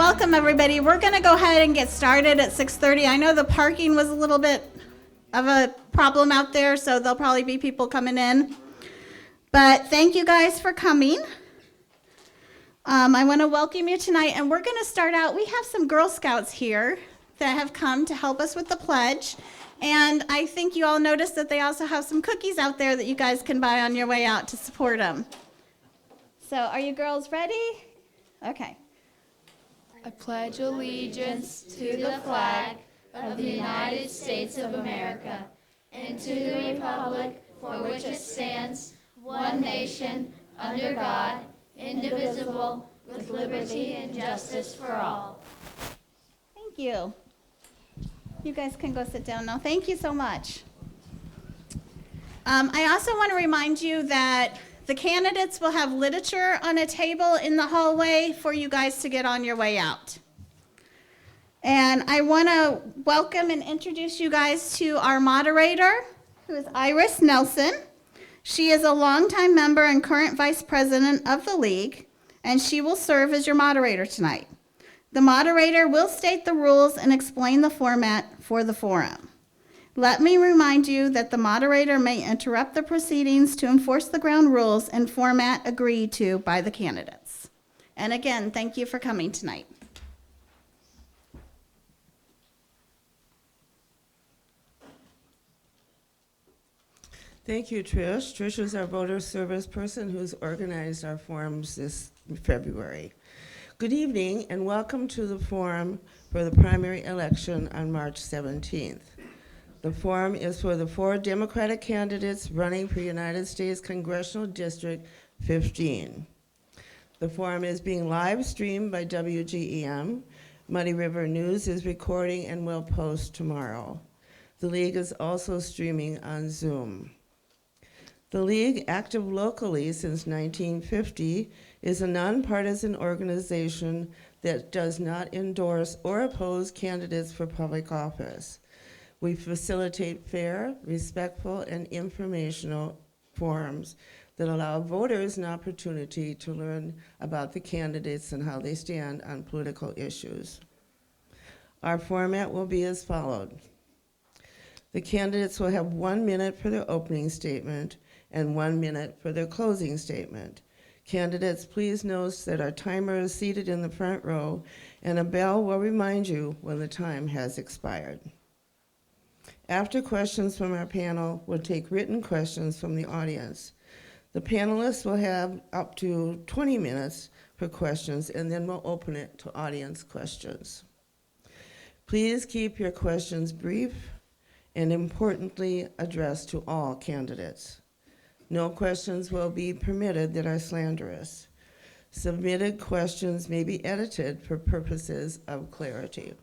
welcome everybody. We're going to go ahead and get started at 6:30. I know the parking was a little bit of a problem out there, so there'll probably be people coming in. But thank you guys for coming. I want to welcome you tonight, and we're going to start out. We have some Girl Scouts here that have come to help us with the pledge. And I think you all noticed that they also have some cookies out there that you guys can buy on your way out to support them. So are you girls ready? Okay. I pledge allegiance to the flag of the United States of America and to the republic for which it stands, one nation, under God, indivisible, with liberty and justice for all. Thank you. You guys can go sit down now. Thank you so much. I also want to remind you that the candidates will have literature on a table in the hallway for you guys to get on your way out. And I want to welcome and introduce you guys to our moderator, who is Iris Nelson. She is a longtime member and current vice president of the league, and she will serve as your moderator tonight. The moderator will state the rules and explain the format for the forum. Let me remind you that the moderator may interrupt the proceedings to enforce the ground rules and format agreed to by the candidates. And again, thank you for coming tonight. Thank you, Trish. Trish is our voter service person who's organized our forums this February. Good evening and welcome to the forum for the primary election on March 17th. The forum is for the 4 Democratic candidates running for United States Congressional District 15. The forum is being live streamed by WGEM. Muddy River News is recording and will post tomorrow. The League is also streaming on Zoom. The League, active locally since 1950, is a nonpartisan organization that does not endorse or oppose candidates for public office. We facilitate fair, respectful, and informational forums that allow voters an opportunity to learn about the candidates and how they stand on political issues. Our format will be as followed. The candidates will have 1 minute for their opening statement and 1 minute for their closing statement. Candidates, please note that our timer is seated in the front row and a bell will remind you when the time has expired. After questions from our panel, we'll take written questions from the audience. The panelists will have up to 20 minutes for questions, and then we'll open it to audience questions. Please keep your questions brief and importantly addressed to all candidates. No questions will be permitted that are slanderous. Submitted questions may be edited for purposes of clarity.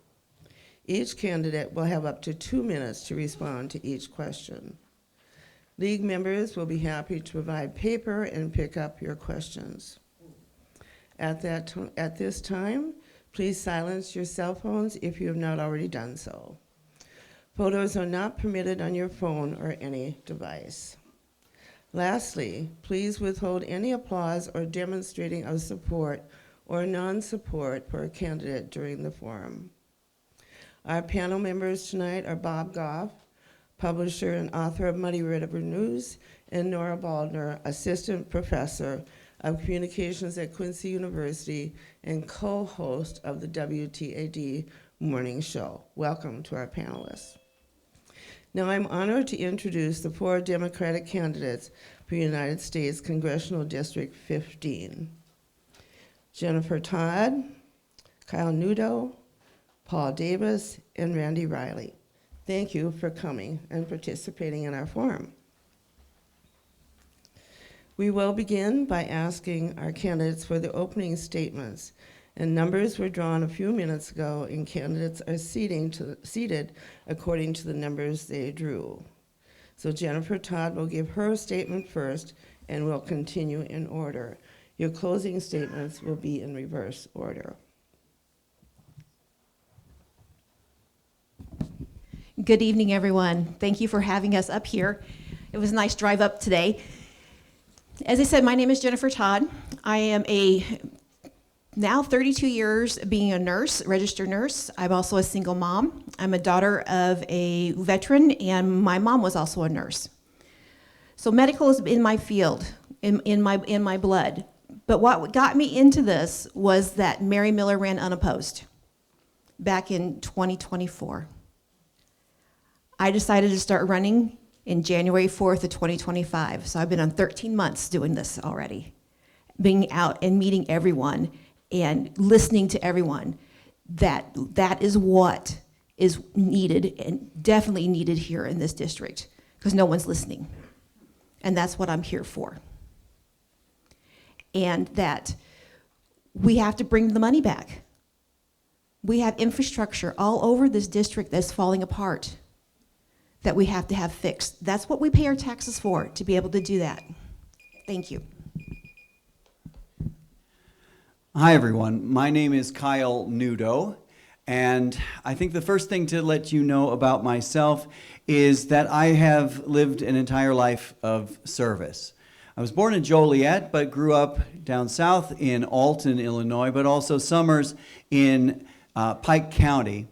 Each candidate will have up to 2 minutes to respond to each question. League members will be happy to provide paper and pick up your questions. At this time, please silence your cell phones if you have not already done so. Photos are not permitted on your phone or any device. Lastly, please withhold any applause or demonstrating of support or non-support for a candidate during the forum. Our panel members tonight are Bob Goff, publisher and author of Muddy River News, and Nora Baldner, assistant professor of communications at Quincy University and co-host of the WTAD morning show. Welcome to our panelists. Now I'm honored to introduce the 4 Democratic candidates for United States Congressional District 15. Jennifer Todd, Kyle Nudo, Paul Davis, and Randy Riley. Thank you for coming and participating in our forum. We will begin by asking our candidates for their opening statements, and numbers were drawn a few minutes ago, and candidates are seated according to the numbers they drew. So Jennifer Todd will give her statement first, and we'll continue in order. Your closing statements will be in reverse order. Good evening, everyone. Thank you for having us up here. It was a nice drive up today. As I said, my name is Jennifer Todd. I am a now 32 years being a nurse, registered nurse. I'm also a single mom. I'm a daughter of a veteran, and my mom was also a nurse. So medical is in my field, in my blood. But what got me into this was that Mary Miller ran unopposed back in 2024. I decided to start running in January 4th of 2025. So I've been on 13 months doing this already, being out and meeting everyone and listening to everyone. That is what is needed and definitely needed here in this district, because no one's listening. And that's what I'm here for. And that we have to bring the money back. We have infrastructure all over this district that's falling apart that we have to have fixed. That's what we pay our taxes for, to be able to do that. Thank you. Hi, everyone. My name is Kyle Nudo, and I think the first thing to let you know about myself is that I have lived an entire life of service. I was born in Joliet, but grew up down south in Alton, Illinois, but also summers in Pike County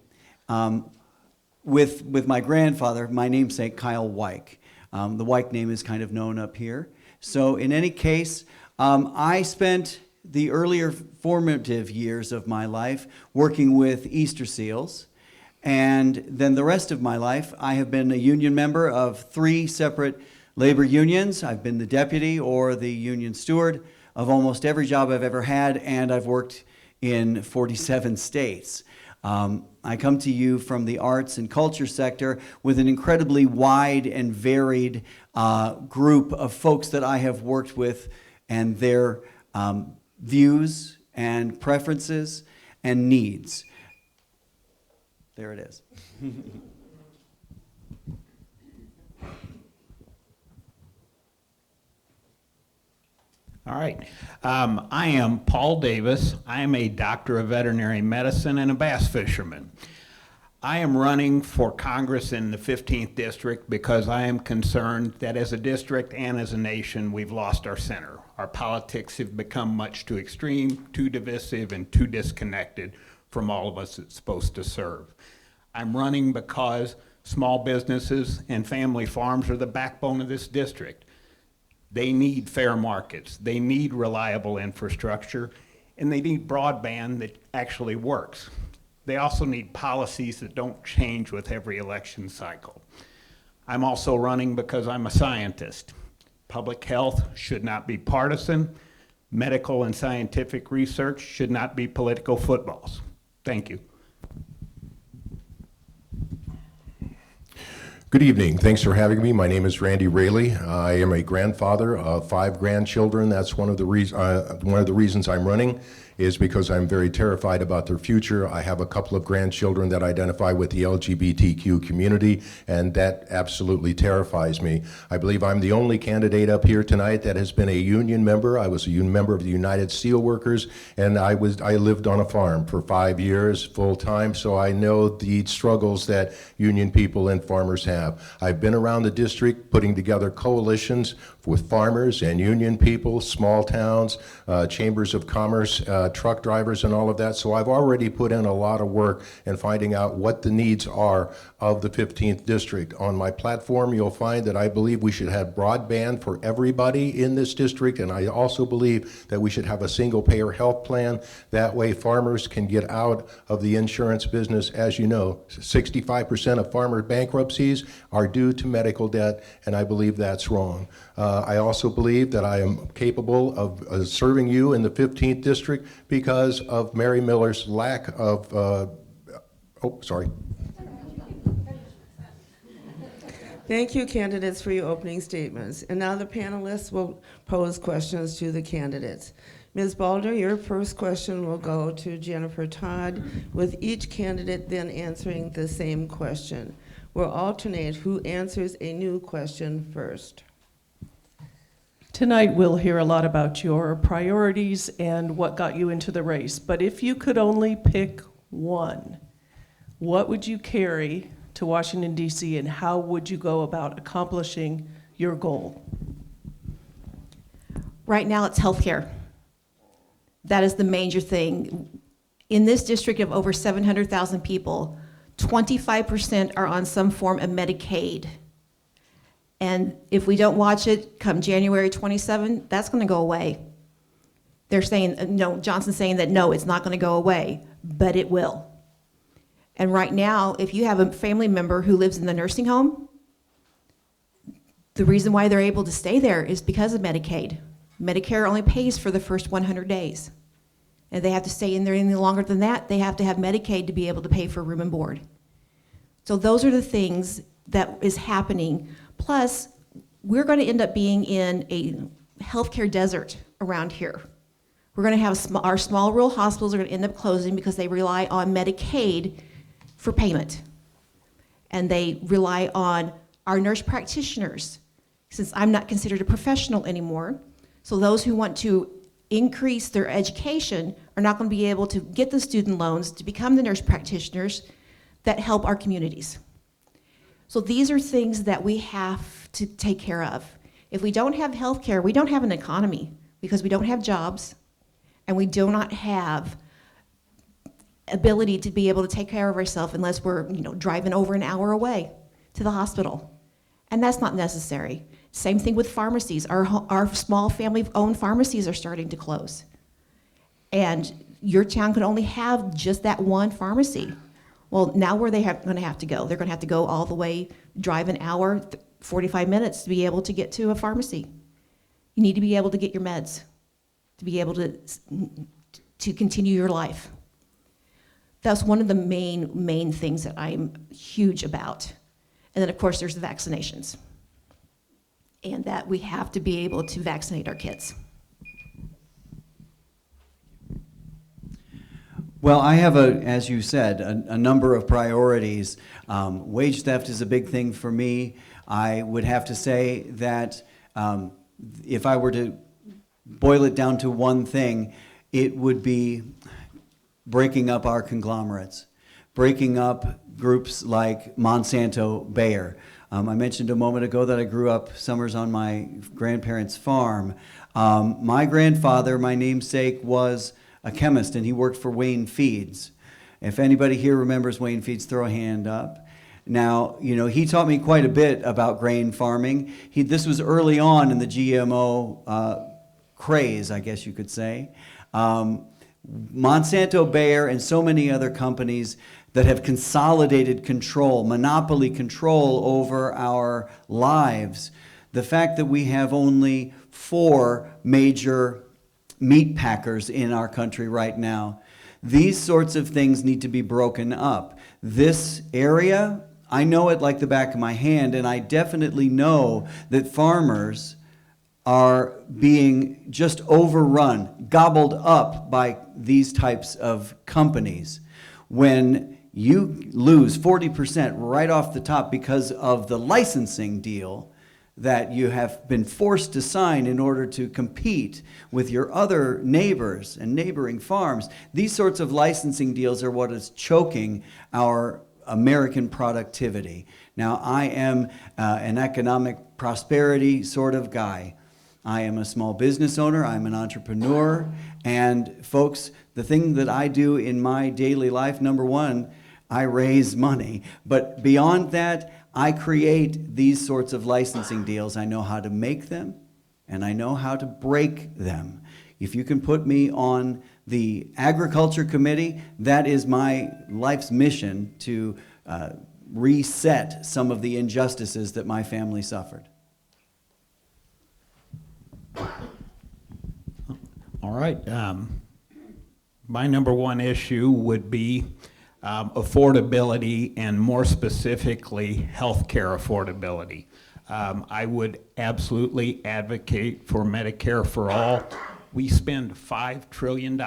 with my grandfather, my namesake, Kyle Wyke. The Wyke name is kind of known up here. So in any case, I spent the earlier formative years of my life working with Easter seals. And then the rest of my life, I have been a union member of 3 separate labor unions. I've been the deputy or the union steward of almost every job I've ever had, and I've worked in 47 states. I come to you from the arts and culture sector with an incredibly wide and varied group of folks that I have worked with, and their views and preferences and needs. There it is. All right. I am Paul Davis. I am a doctor of veterinary medicine and a bass fisherman. I am running for Congress in the 15th district because I am concerned that as a district and as a nation, we've lost our center. Our politics have become much too extreme, too divisive, and too disconnected from all of us it's supposed to serve. I'm running because small businesses and family farms are the backbone of this district. They need fair markets, they need reliable infrastructure, and they need broadband that actually works. They also need policies that don't change with every election cycle. I'm also running because I'm a scientist. Public health should not be partisan. Medical and scientific research should not be political footballs. Thank you. Good evening. Thanks for having me. My name is Randy Raley. I am a grandfather of 5 grandchildren. That's one of the reasons I'm running, is because I'm very terrified about their future. I have a couple of grandchildren that identify with the LGBTQ community, and that absolutely terrifies me. I believe I'm the only candidate up here tonight that has been a union member. I was a union member of the United Steelworkers, and I lived on a farm for 5 years full time, so I know the struggles that union people and farmers have. I've been around the district putting together coalitions with farmers and union people, small towns, chambers of commerce, truck drivers and all of that. So I've already put in a lot of work in finding out what the needs are of the 15th district. On my platform, you'll find that I believe we should have broadband for everybody in this district, and I also believe that we should have a single-payer health plan. That way farmers can get out of the insurance business. As you know, 65% of farmer bankruptcies are due to medical debt, and I believe that's wrong. I also believe that I am capable of serving you in the 15th district because of Mary Miller's lack of, Thank you, candidates, for your opening statements. And now the panelists will pose questions to the candidates. Ms. Balder, your first question will go to Jennifer Todd, with each candidate then answering the same question. We'll alternate who answers a new question first. Tonight we'll hear a lot about your priorities and what got you into the race. But if you could only pick one, what would you carry to Washington, D.C., and how would you go about accomplishing your goal? Right now, it's healthcare. That is the major thing. In this district of over 700,000 people, 25% are on some form of Medicaid. And if we don't watch it come January 27, that's going to go away. They're saying, no, Johnson's saying that no, it's not going to go away, but it will. And right now, if you have a family member who lives in the nursing home, the reason why they're able to stay there is because of Medicaid. Medicare only pays for the first 100 days. And they have to stay in there any longer than that, they have to have Medicaid to be able to pay for room and board. So those are the things that is happening. Plus, we're going to end up being in a healthcare desert around here. We're going to have our small rural hospitals are going to end up closing because they rely on Medicaid for payment. And they rely on our nurse practitioners, since I'm not considered a professional anymore. So those who want to increase their education are not going to be able to get the student loans to become the nurse practitioners that help our communities. So these are things that we have to take care of. If we don't have health care, we don't have an economy because we don't have jobs and we do not have ability to be able to take care of ourselves unless we're driving over an hour away to the hospital. And that's not necessary. Same thing with pharmacies. Our small family-owned pharmacies are starting to close. And your town could only have just that one pharmacy. Well, now where they going to have to go? They're going to have to go all the way, drive an hour, 45 minutes to be able to get to a pharmacy. You need to be able to get your meds, to be able to continue your life. That's one of the main things that I'm huge about. And then, of course, there's the vaccinations. And that we have to be able to vaccinate our kids. Well, I have, as you said, a number of priorities. Wage theft is a big thing for me. I would have to say that if I were to boil it down to one thing, it would be breaking up our conglomerates, breaking up groups like Monsanto Bayer. I mentioned a moment ago that I grew up summers on my grandparents' farm. My grandfather, my namesake, was a chemist, and he worked for Wayne Feeds. If anybody here remembers Wayne Feeds, throw a hand up. Now, he taught me quite a bit about grain farming. This was early on in the GMO craze, I guess you could say. Monsanto Bayer and so many other companies that have consolidated control, monopoly control over our lives. The fact that we have only 4 major meat packers in our country right now, these sorts of things need to be broken up. This area, I know it like the back of my hand, and I definitely know that farmers are being just overrun, gobbled up by these types of companies. When you lose 40% right off the top because of the licensing deal that you have been forced to sign in order to compete with your other neighbors and neighboring farms, these sorts of licensing deals are what is choking our American productivity. Now, I am an economic prosperity sort of guy. I am a small business owner, I'm an entrepreneur, and folks, the thing that I do in my daily life, number one, I raise money. But beyond that, I create these sorts of licensing deals. I know how to make them, and I know how to break them. If you can put me on the Agriculture Committee, that is my life's mission to reset some of the injustices that my family suffered. All right. My number one issue would be affordability, and more specifically, healthcare affordability. I would absolutely advocate for Medicare for all. We spend $5 trillion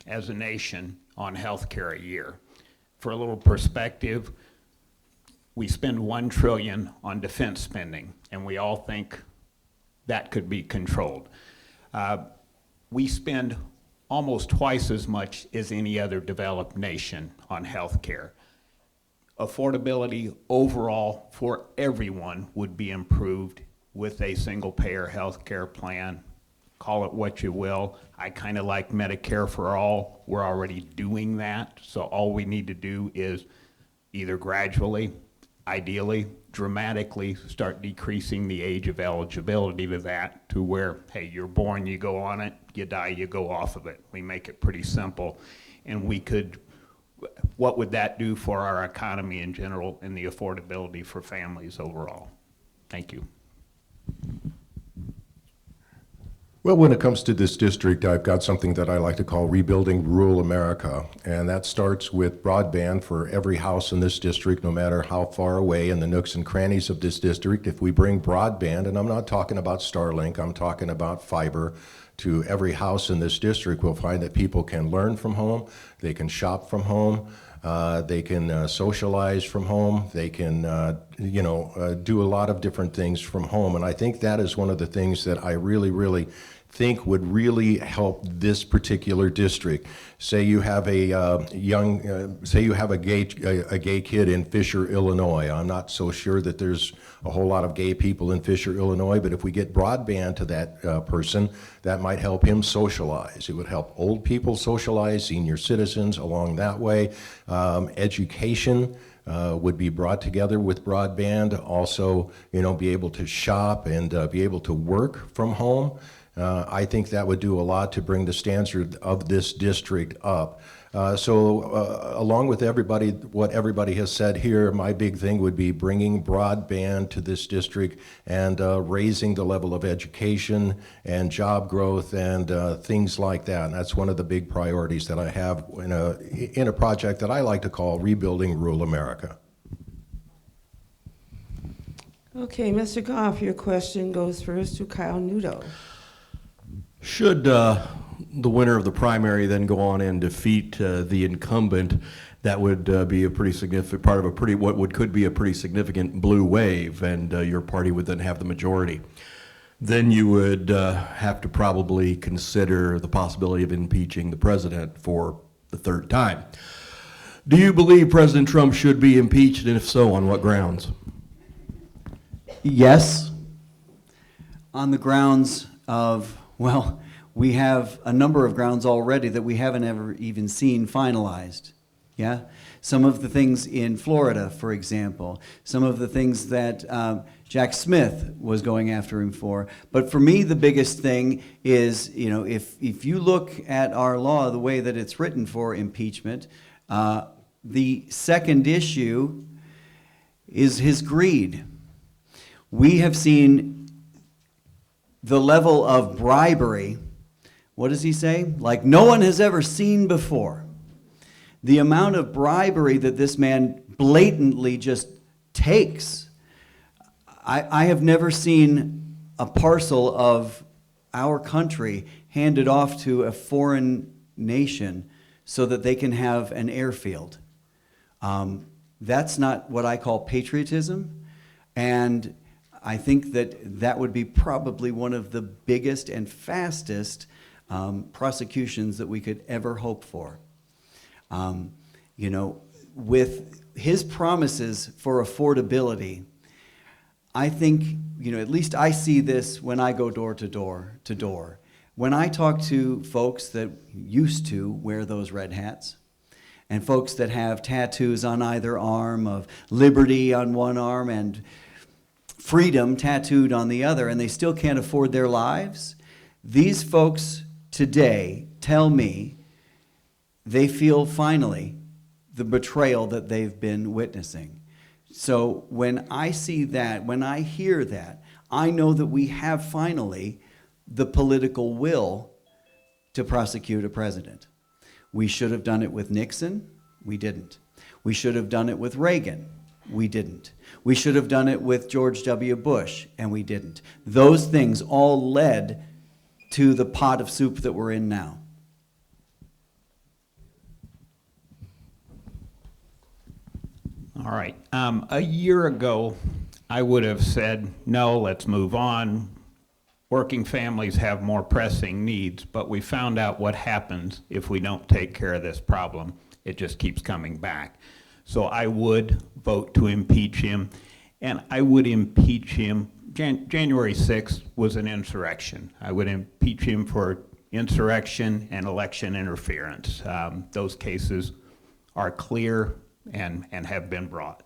as a nation on healthcare a year. For a little perspective, we spend $1 trillion on defense spending, and we all think that could be controlled. We spend almost twice as much as any other developed nation on health care. Affordability overall for everyone would be improved with a single-payer health care plan call it what you will. I kind of like Medicare for all. We're already doing that, so all we need to do is either gradually, ideally, dramatically start decreasing the age of eligibility to that, to where, hey, you're born, you go on it, you die, you go off of it. We make it pretty simple. And we could, what would that do for our economy in general and the affordability for families overall? Thank you. Well, when it comes to this district, I've got something that I like to call rebuilding rural America, and that starts with broadband for every house in this district, no matter how far away in the nooks and crannies of this district. If we bring broadband, and I'm not talking about Starlink, I'm talking about fiber, to every house in this district, we'll find that people can learn from home, they can shop from home, they can socialize from home, they can do a lot of different things from home. And I think that is one of the things that I really think would really help this particular district. Say you have a gay kid in Fisher, Illinois. I'm not so sure that there's a whole lot of gay people in Fisher, Illinois, but if we get broadband to that person, that might help him socialize. It would help old people socialize, senior citizens along that way. Education would be brought together with broadband. Also, be able to shop and be able to work from home. I think that would do a lot to bring the standard of this district up. So along with what everybody has said here, my big thing would be bringing broadband to this district and raising the level of education and job growth and things like that. And that's one of the big priorities that I have in a project that I like to call Rebuilding Rural America. Okay, Mr. Goff, your question goes first to Kyle Nudo. Should the winner of the primary then go on and defeat the incumbent, that would be a pretty significant part of what could be a pretty significant blue wave, and your party would then have the majority. Then you would have to probably consider the possibility of impeaching the president for the third time. Do you believe President Trump should be impeached, and if so, on what grounds? Yes, on the grounds of, well, we have a number of grounds already that we haven't ever even seen finalized. Yeah? Some of the things in Florida, for example, some of the things that Jack Smith was going after him for. But for me, the biggest thing is, if you look at our law, the way that it's written for impeachment, the second issue is his greed. We have seen the level of bribery, what does he say? Like no one has ever seen before. The amount of bribery that this man blatantly just takes. I have never seen a parcel of our country handed off to a foreign nation so that they can have an airfield. That's not what I call patriotism, and I think that would be probably one of the biggest and fastest prosecutions that we could ever hope for. With his promises for affordability, I think, at least I see this when I go door to door. When I talk to folks that used to wear those red hats, and folks that have tattoos on either arm of liberty on one arm and freedom tattooed on the other, and they still can't afford their lives, these folks today tell me they feel finally the betrayal that they've been witnessing. So when I see that, when I hear that, I know that we have finally the political will to prosecute a president. We should have done it with Nixon. We didn't. We should have done it with Reagan. We didn't. We should have done it with George W. Bush, and we didn't. Those things all led to the pot of soup that we're in now. All right. A year ago, I would have said, no, let's move on. Working families have more pressing needs, but we found out what happens if we don't take care of this problem. It just keeps coming back. So I would vote to impeach him, and I would impeach him January 6th was an insurrection. I would impeach him for insurrection and election interference. Those cases are clear and have been brought.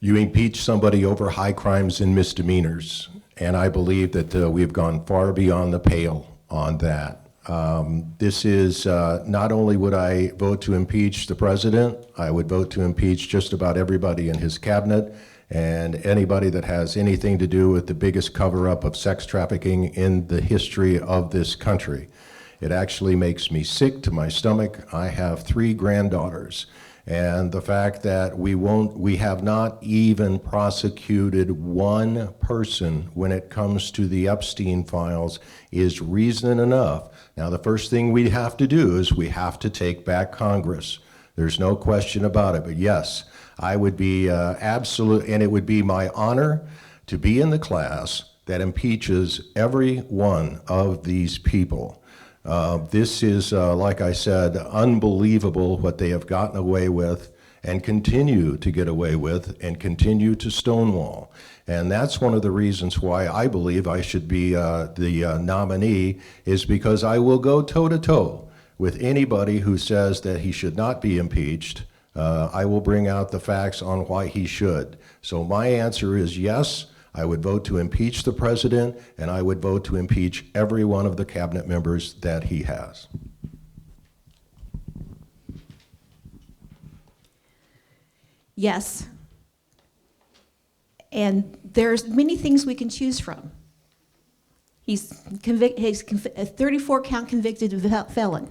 You impeach somebody over high crimes and misdemeanors, and I believe that we have gone far beyond the pale on that. This is, not only would I vote to impeach the president, I would vote to impeach just about everybody in his cabinet and anybody that has anything to do with the biggest cover-up of sex trafficking in the history of this country. It actually makes me sick to my stomach. I have 3 granddaughters, and the fact that we have not even prosecuted one person when it comes to the Epstein files is reason enough. Now, the first thing we have to do is we have to take back Congress. There's no question about it. But yes, I would be absolute, and it would be my honor to be in the class that impeaches every one of these people. This is, like I said, unbelievable what they have gotten away with and continue to get away with and continue to stonewall. And that's one of the reasons why I believe I should be the nominee, is because I will go toe-to-toe with anybody who says that he should not be impeached. I will bring out the facts on why he should. So my answer is yes, I would vote to impeach the president, and I would vote to impeach every one of the cabinet members that he has. Yes. And there's many things we can choose from. He's a 34-count convicted felon.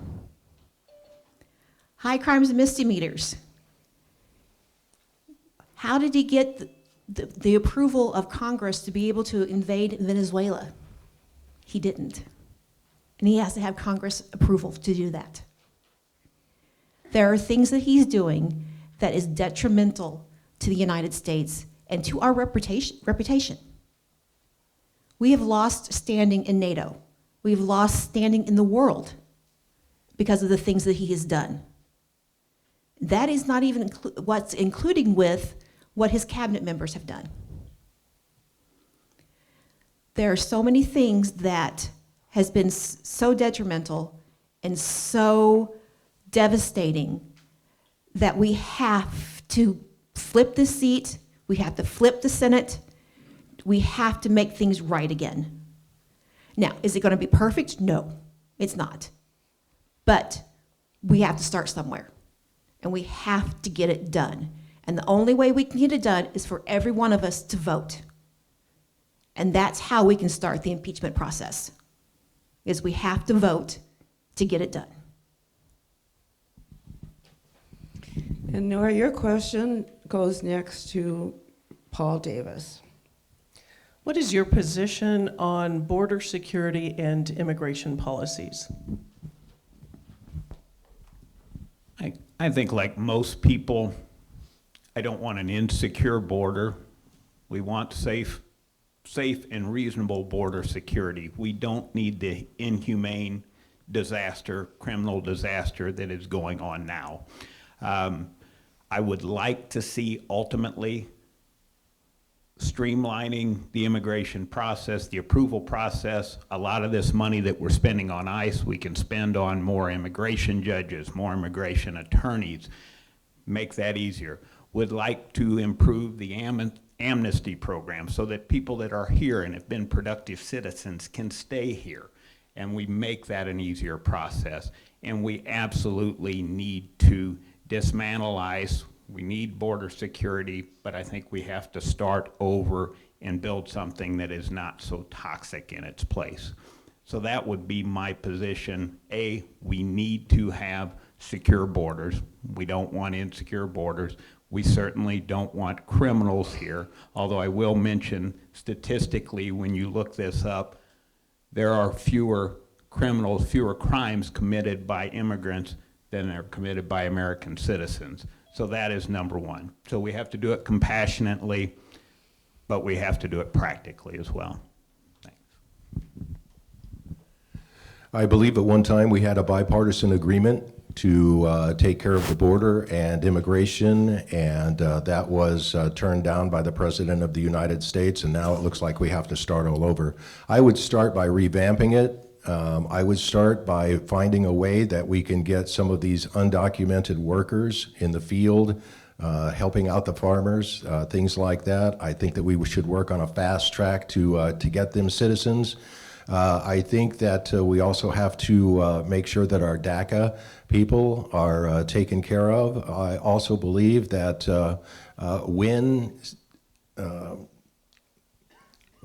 High crimes and misdemeanors. How did he get the approval of Congress to be able to invade Venezuela? He didn't. And he has to have Congress approval to do that. There are things that he's doing that is detrimental to the United States and to our reputation. We have lost standing in NATO. We've lost standing in the world because of the things that he has done. That is not even what's including with what his cabinet members have done. There are so many things that has been so detrimental and so devastating that we have to flip the seat, we have to flip the Senate, we have to make things right again. Now, is it going to be perfect? No, it's not. But we have to start somewhere, and we have to get it done. And the only way we can get it done is for every one of us to vote. And that's how we can start the impeachment process, is we have to vote to get it done. And Nora, your question goes next to Paul Davis. What is your position on border security and immigration policies? I think, like most people, I don't want an insecure border. We want safe and reasonable border security. We don't need the inhumane disaster, criminal disaster that is going on now. I would like to see ultimately streamlining the immigration process, the approval process. A lot of this money that we're spending on ICE, we can spend on more immigration judges, more immigration attorneys, make that easier. Would like to improve the amnesty program so that people that are here and have been productive citizens can stay here, and we make that an easier process. And we absolutely need to dismantle ICE. We need border security, but I think we have to start over and build something that is not so toxic in its place. So that would be my position. A, we need to have secure borders. We don't want insecure borders. We certainly don't want criminals here, although I will mention statistically, when you look this up, there are fewer criminals, fewer crimes committed by immigrants than are committed by American citizens. So that is number one. So we have to do it compassionately, but we have to do it practically as well. Thanks. I believe at one time we had a bipartisan agreement to take care of the border and immigration, and that was turned down by the President of the United States, and now it looks like we have to start all over. I would start by revamping it. I would start by finding a way that we can get some of these undocumented workers in the field, helping out the farmers, things like that. I think that we should work on a fast track to get them citizens. I think that we also have to make sure that our DACA people are taken care of. I also believe that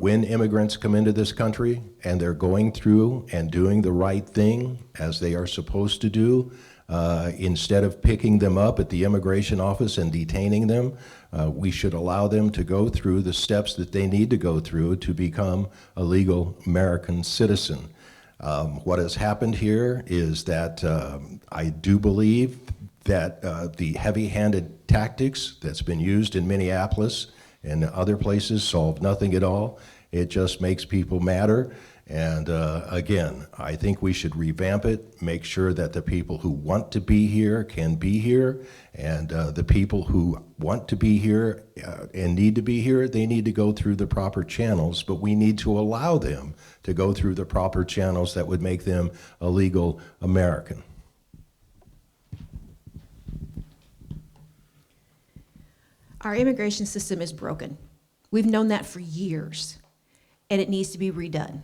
when immigrants come into this country and they're going through and doing the right thing as they are supposed to do, instead of picking them up at the immigration office and detaining them, we should allow them to go through the steps that they need to go through to become a legal American citizen. What has happened here is that I do believe that the heavy-handed tactics that's been used in Minneapolis and other places solve nothing at all. It just makes people madder. And again, I think we should revamp it, make sure that the people who want to be here can be here, and the people who want to be here and need to be here, they need to go through the proper channels, but we need to allow them to go through the proper channels that would make them a legal American. Our immigration system is broken. We've known that for years, and it needs to be redone.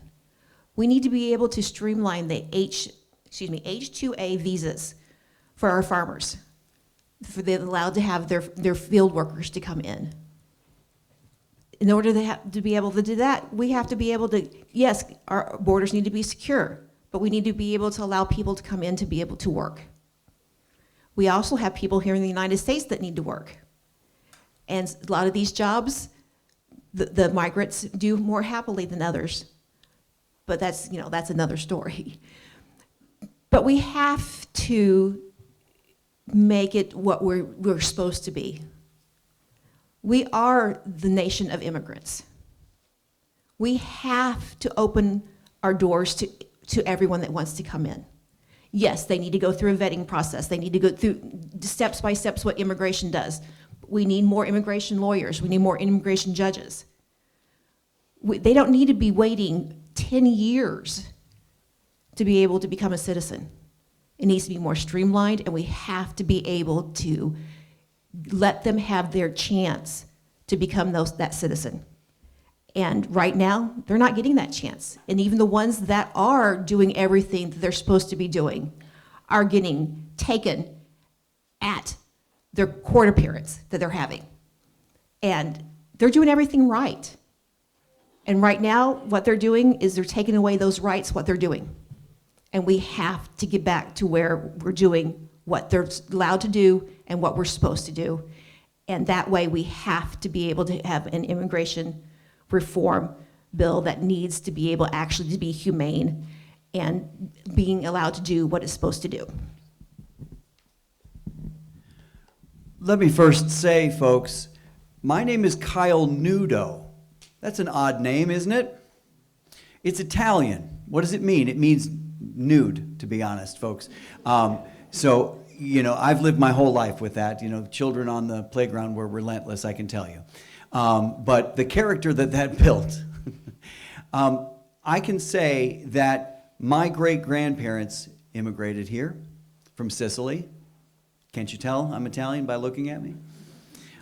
We need to be able to streamline the H-2A visas for our farmers, for they're allowed to have their field workers to come in. In order to be able to do that, we have to be able to, yes, our borders need to be secure, but we need to be able to allow people to come in to be able to work. We also have people here in the United States that need to work. And a lot of these jobs, the migrants do more happily than others. But that's another story. But we have to make it what we're supposed to be. We are the nation of immigrants. We have to open our doors to everyone that wants to come in. Yes, they need to go through a vetting process. They need to go through steps by steps what immigration does. We need more immigration lawyers. We need more immigration judges. They don't need to be waiting 10 years to be able to become a citizen. It needs to be more streamlined, and we have to be able to let them have their chance to become that citizen. And right now, they're not getting that chance. And even the ones that are doing everything that they're supposed to be doing are getting taken at their court appearance that they're having. And they're doing everything right. And right now, what they're doing is they're taking away those rights, what they're doing. And we have to get back to where we're doing what they're allowed to do and what we're supposed to do. And that way, we have to be able to have an immigration reform bill that needs to be able actually to be humane and being allowed to do what it's supposed to do. Let me first say, folks, my name is Kyle Nudo. That's an odd name, isn't it? It's Italian. What does it mean? It means nude, to be honest, folks. So, I've lived my whole life with that. Children on the playground were relentless, I can tell you. But the character that built, I can say that my great-grandparents immigrated here from Sicily. Can't you tell I'm Italian by looking at me?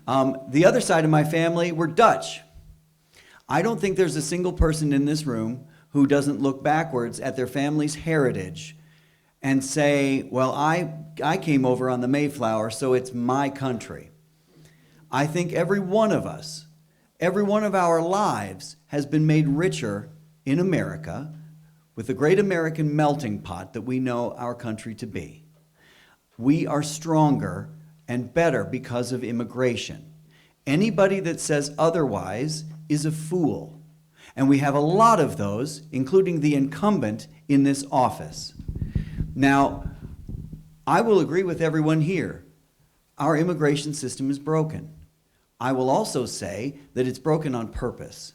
The other side of my family were Dutch. I don't think there's a single person in this room who doesn't look backwards at their family's heritage and say, well, I came over on the Mayflower, so it's my country. I think every one of us, every one of our lives has been made richer in America with the great American melting pot that we know our country to be. We are stronger and better because of immigration. Anybody that says otherwise is a fool. And we have a lot of those, including the incumbent in this office. Now, I will agree with everyone here. Our immigration system is broken. I will also say that it's broken on purpose.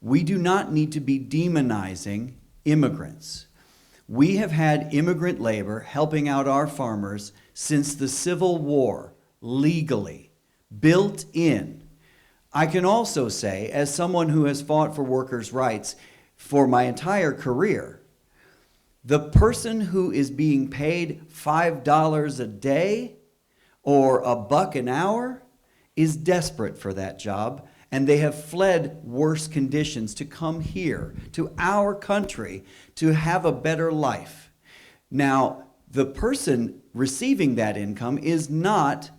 We do not need to be demonizing immigrants. We have had immigrant labor helping out our farmers since the Civil War, legally, built in. I can also say, as someone who has fought for workers' rights for my entire career, the person who is being paid $5 a day or $1 an hour is desperate for that job, and they have fled worse conditions to come here, to our country, to have a better life. Now, the person receiving that income is not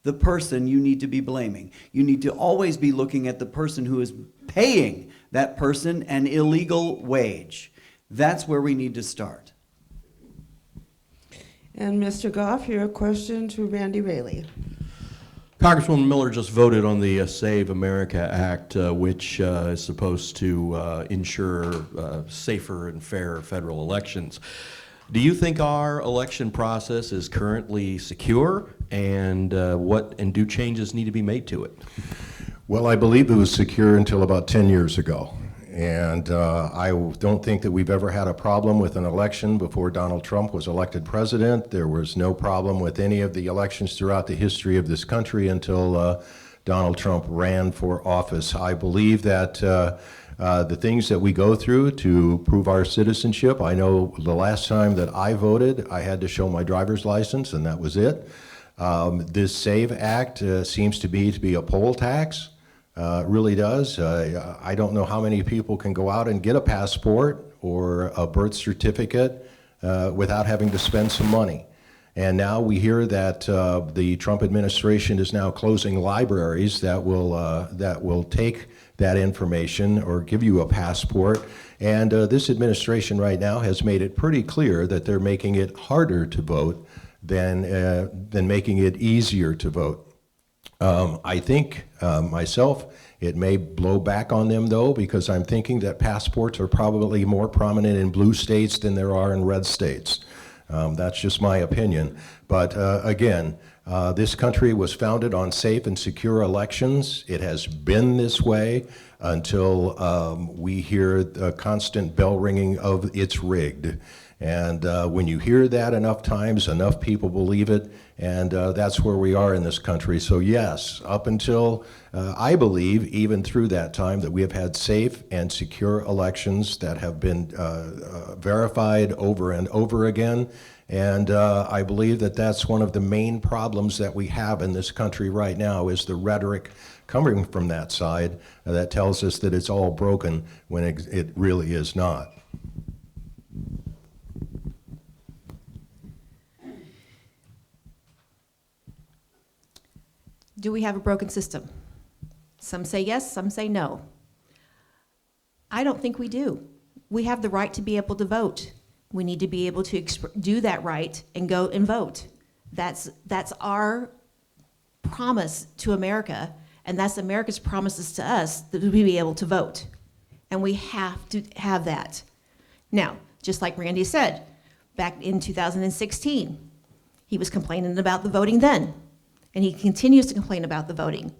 the person you need to be blaming. You need to always be looking at the person who is paying that person an illegal wage. That's where we need to start. And Mr. Goff, your question to Randy Raley. Congresswoman Miller just voted on the Save America Act, which is supposed to ensure safer and fairer federal elections. Do you think our election process is currently secure, and do changes need to be made to it? Well, I believe it was secure until about 10 years ago. And I don't think that we've ever had a problem with an election before Donald Trump was elected president. There was no problem with any of the elections throughout the history of this country until Donald Trump ran for office. I believe that the things that we go through to prove our citizenship, I know the last time that I voted, I had to show my driver's license, and that was it. This SAVE Act seems to be a poll tax. It really does. I don't know how many people can go out and get a passport or a birth certificate without having to spend some money. And now we hear that the Trump administration is now closing libraries that will take that information or give you a passport. And this administration right now has made it pretty clear that they're making it harder to vote than making it easier to vote. I think myself, it may blow back on them though, because I'm thinking that passports are probably more prominent in blue states than there are in red states. That's just my opinion. But again, this country was founded on safe and secure elections. It has been this way until we hear the constant bell ringing of it's rigged. And when you hear that enough times, enough people believe it, and that's where we are in this country. So yes, up until, I believe, even through that time, that we have had safe and secure elections that have been verified over and over again. And I believe that that's one of the main problems that we have in this country right now, is the rhetoric coming from that side that tells us that it's all broken when it really is not. Do we have a broken system? Some say yes, some say no. I don't think we do. We have the right to be able to vote. We need to be able to do that right and go and vote. That's our promise to America, and that's America's promises to us, that we be able to vote. And we have to have that. Now, just like Randy said, back in 2016, he was complaining about the voting then. And he continues to complain about the voting.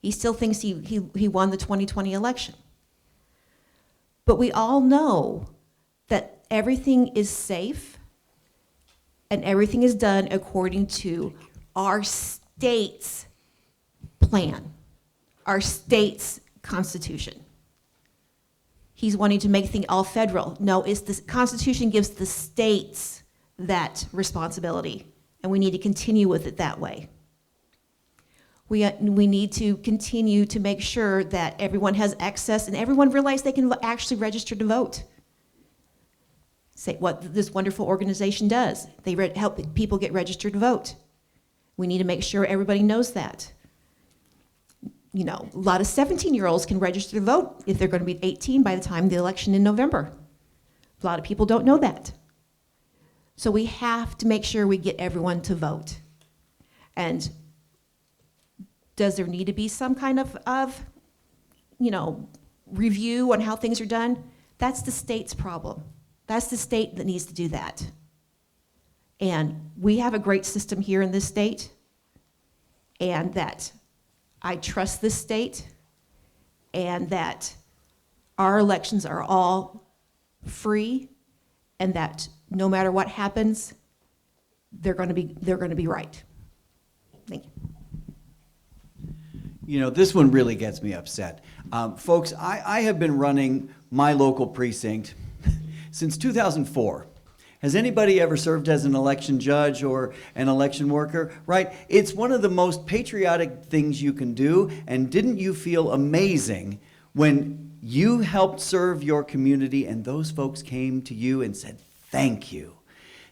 He still thinks he won the 2020 election. But we all know that everything is safe and everything is done according to our state's plan, our state's constitution. He's wanting to make things all federal. No, it's the Constitution gives the states that responsibility, and we need to continue with it that way. We need to continue to make sure that everyone has access and everyone realizes they can actually register to vote. Say what this wonderful organization does. They help people get registered to vote. We need to make sure everybody knows that. You know, a lot of 17-year-olds can register to vote if they're going to be 18 by the time of the election in November. A lot of people don't know that. So we have to make sure we get everyone to vote. And does there need to be some kind of review on how things are done? That's the state's problem. That's the state that needs to do that. And we have a great system here in this state, and that I trust this state, and that our elections are all free and that no matter what happens, they're going to be right. Thank you. You know, this one really gets me upset. Folks, I have been running my local precinct since 2004. Has anybody ever served as an election judge or an election worker? Right? It's one of the most patriotic things you can do. And didn't you feel amazing when you helped serve your community and those folks came to you and said, thank you.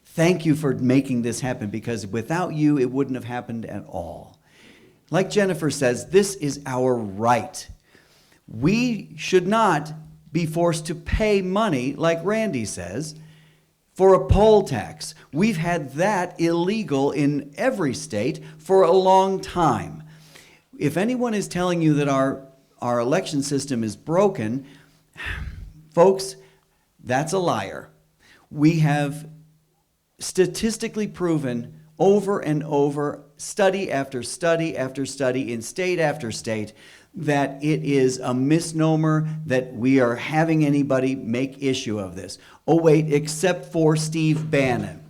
Thank you for making this happen, because without you, it wouldn't have happened at all. Like Jennifer says, this is our right. We should not be forced to pay money, like Randy says, for a poll tax. We've had that illegal in every state for a long time. If anyone is telling you that our election system is broken, folks, that's a liar. We have statistically proven over and over, study after study after study in state after state, that it is a misnomer that we are having anybody make issue of this. Oh wait, except for Steve Bannon.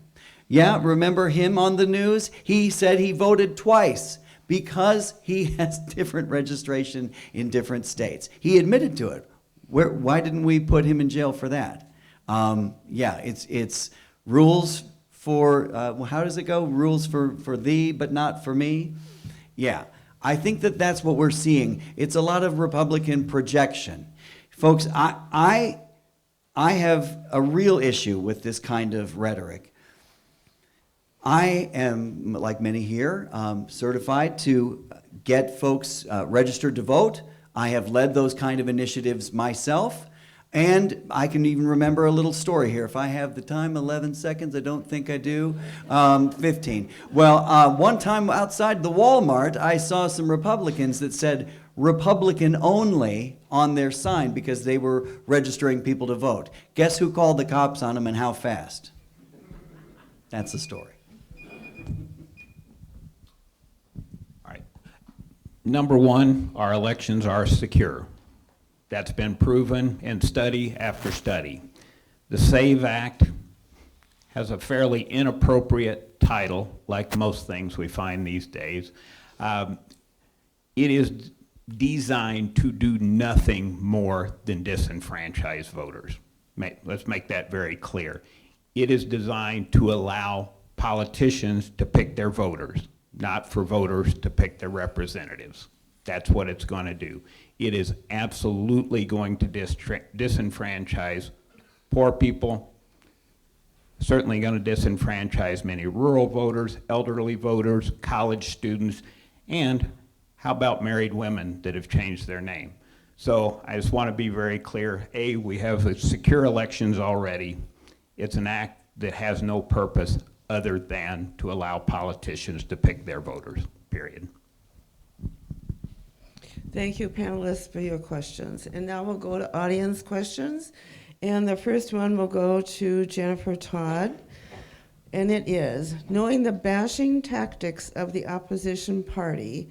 Yeah, remember him on the news? He said he voted twice because he has different registration in different states. He admitted to it. Why didn't we put him in jail for that? Yeah, it's rules for, how does it go? Rules for thee, but not for me? Yeah, I think that's what we're seeing. It's a lot of Republican projection. Folks, I have a real issue with this kind of rhetoric. I am, like many here, certified to get folks registered to vote. I have led those kind of initiatives myself. And I can even remember a little story here. If I have the time, 11 seconds, I don't think I do. 15. Well, one time outside the Walmart, I saw some Republicans that said Republican only on their sign because they were registering people to vote. Guess who called the cops on them and how fast? That's the story. All right. Number one, our elections are secure. That's been proven in study after study. The SAVE Act has a fairly inappropriate title, like most things we find these days. It is designed to do nothing more than disenfranchise voters. Let's make that very clear. It is designed to allow politicians to pick their voters, not for voters to pick their representatives. That's what it's going to do. It is absolutely going to disenfranchise poor people, certainly going to disenfranchise many rural voters, elderly voters, college students, and how about married women that have changed their name? So I just want to be very clear. A, we have secure elections already. It's an act that has no purpose other than to allow politicians to pick their voters, period. Thank you, panelists, for your questions. And now we'll go to audience questions. And the first one will go to Jennifer Todd. And it is, knowing the bashing tactics of the opposition party,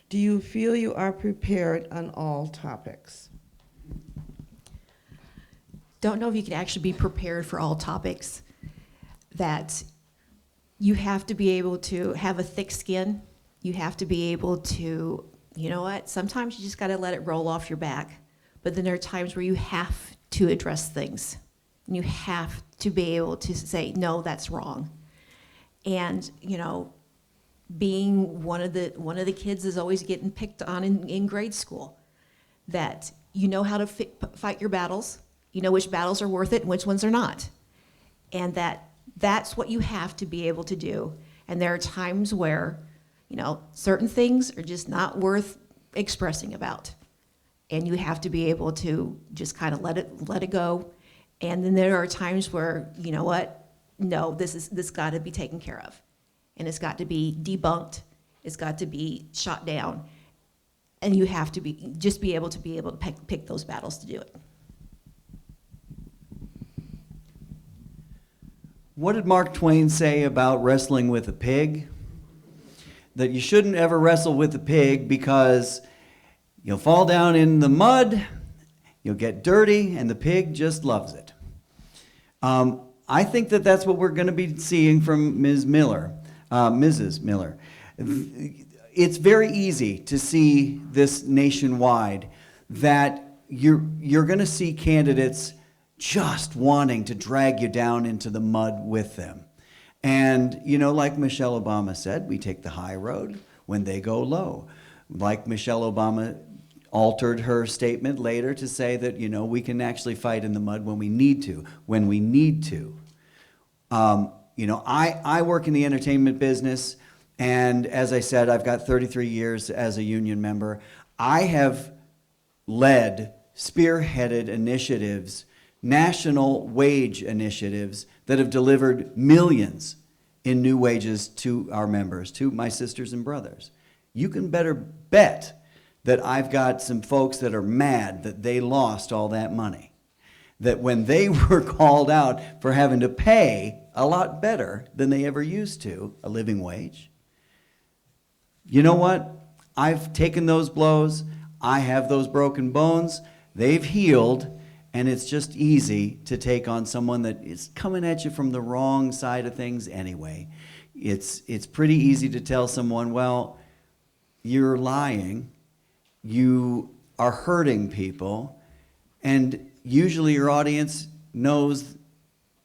do you feel you are prepared on all topics? Don't know if you can actually be prepared for all topics. That you have to be able to have a thick skin. You have to be able to, you know what, sometimes you just got to let it roll off your back. But then there are times where you have to address things. And you have to be able to say, no, that's wrong. And, you know, being one of the kids is always getting picked on in grade school, that you know how to fight your battles, you know which battles are worth it and which ones are not. And that's what you have to be able to do. And there are times where, you know, certain things are just not worth expressing about. And you have to be able to just kind of let it go. And then there are times where, you know what, no, this got to be taken care of. And it's got to be debunked. It's got to be shot down. And you have to be able to pick those battles to do it. What did Mark Twain say about wrestling with a pig? That you shouldn't ever wrestle with a pig because you'll fall down in the mud, you'll get dirty, and the pig just loves it. I think that that's what we're going to be seeing from Ms. Miller, Mrs. Miller. It's very easy to see this nationwide that you're going to see candidates just wanting to drag you down into the mud with them. And, you know, like Michelle Obama said, we take the high road when they go low. Like Michelle Obama altered her statement later to say that, you know, we can actually fight in the mud when we need to. You know, I work in the entertainment business, and as I said, I've got 33 years as a union member. I have led, spearheaded initiatives, national wage initiatives that have delivered millions in new wages to our members, to my sisters and brothers. You can better bet that I've got some folks that are mad that they lost all that money. That when they were called out for having to pay a lot better than they ever used to, a living wage, you know what? I've taken those blows. I have those broken bones. They've healed, and it's just easy to take on someone that is coming at you from the wrong side of things anyway. It's pretty easy to tell someone, well, you're lying, you are hurting people, and usually your audience knows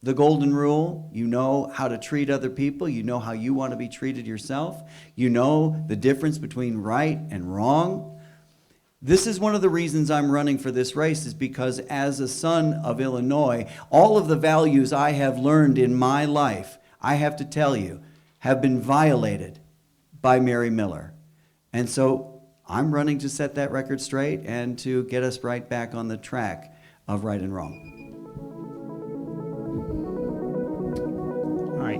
the golden rule. You know how to treat other people. You know how you want to be treated yourself. You know the difference between right and wrong. This is one of the reasons I'm running for this race, is because as a son of Illinois, all of the values I have learned in my life, I have to tell you, have been violated by Mary Miller. And so I'm running to set that record straight and to get us right back on the track of right and wrong. All right.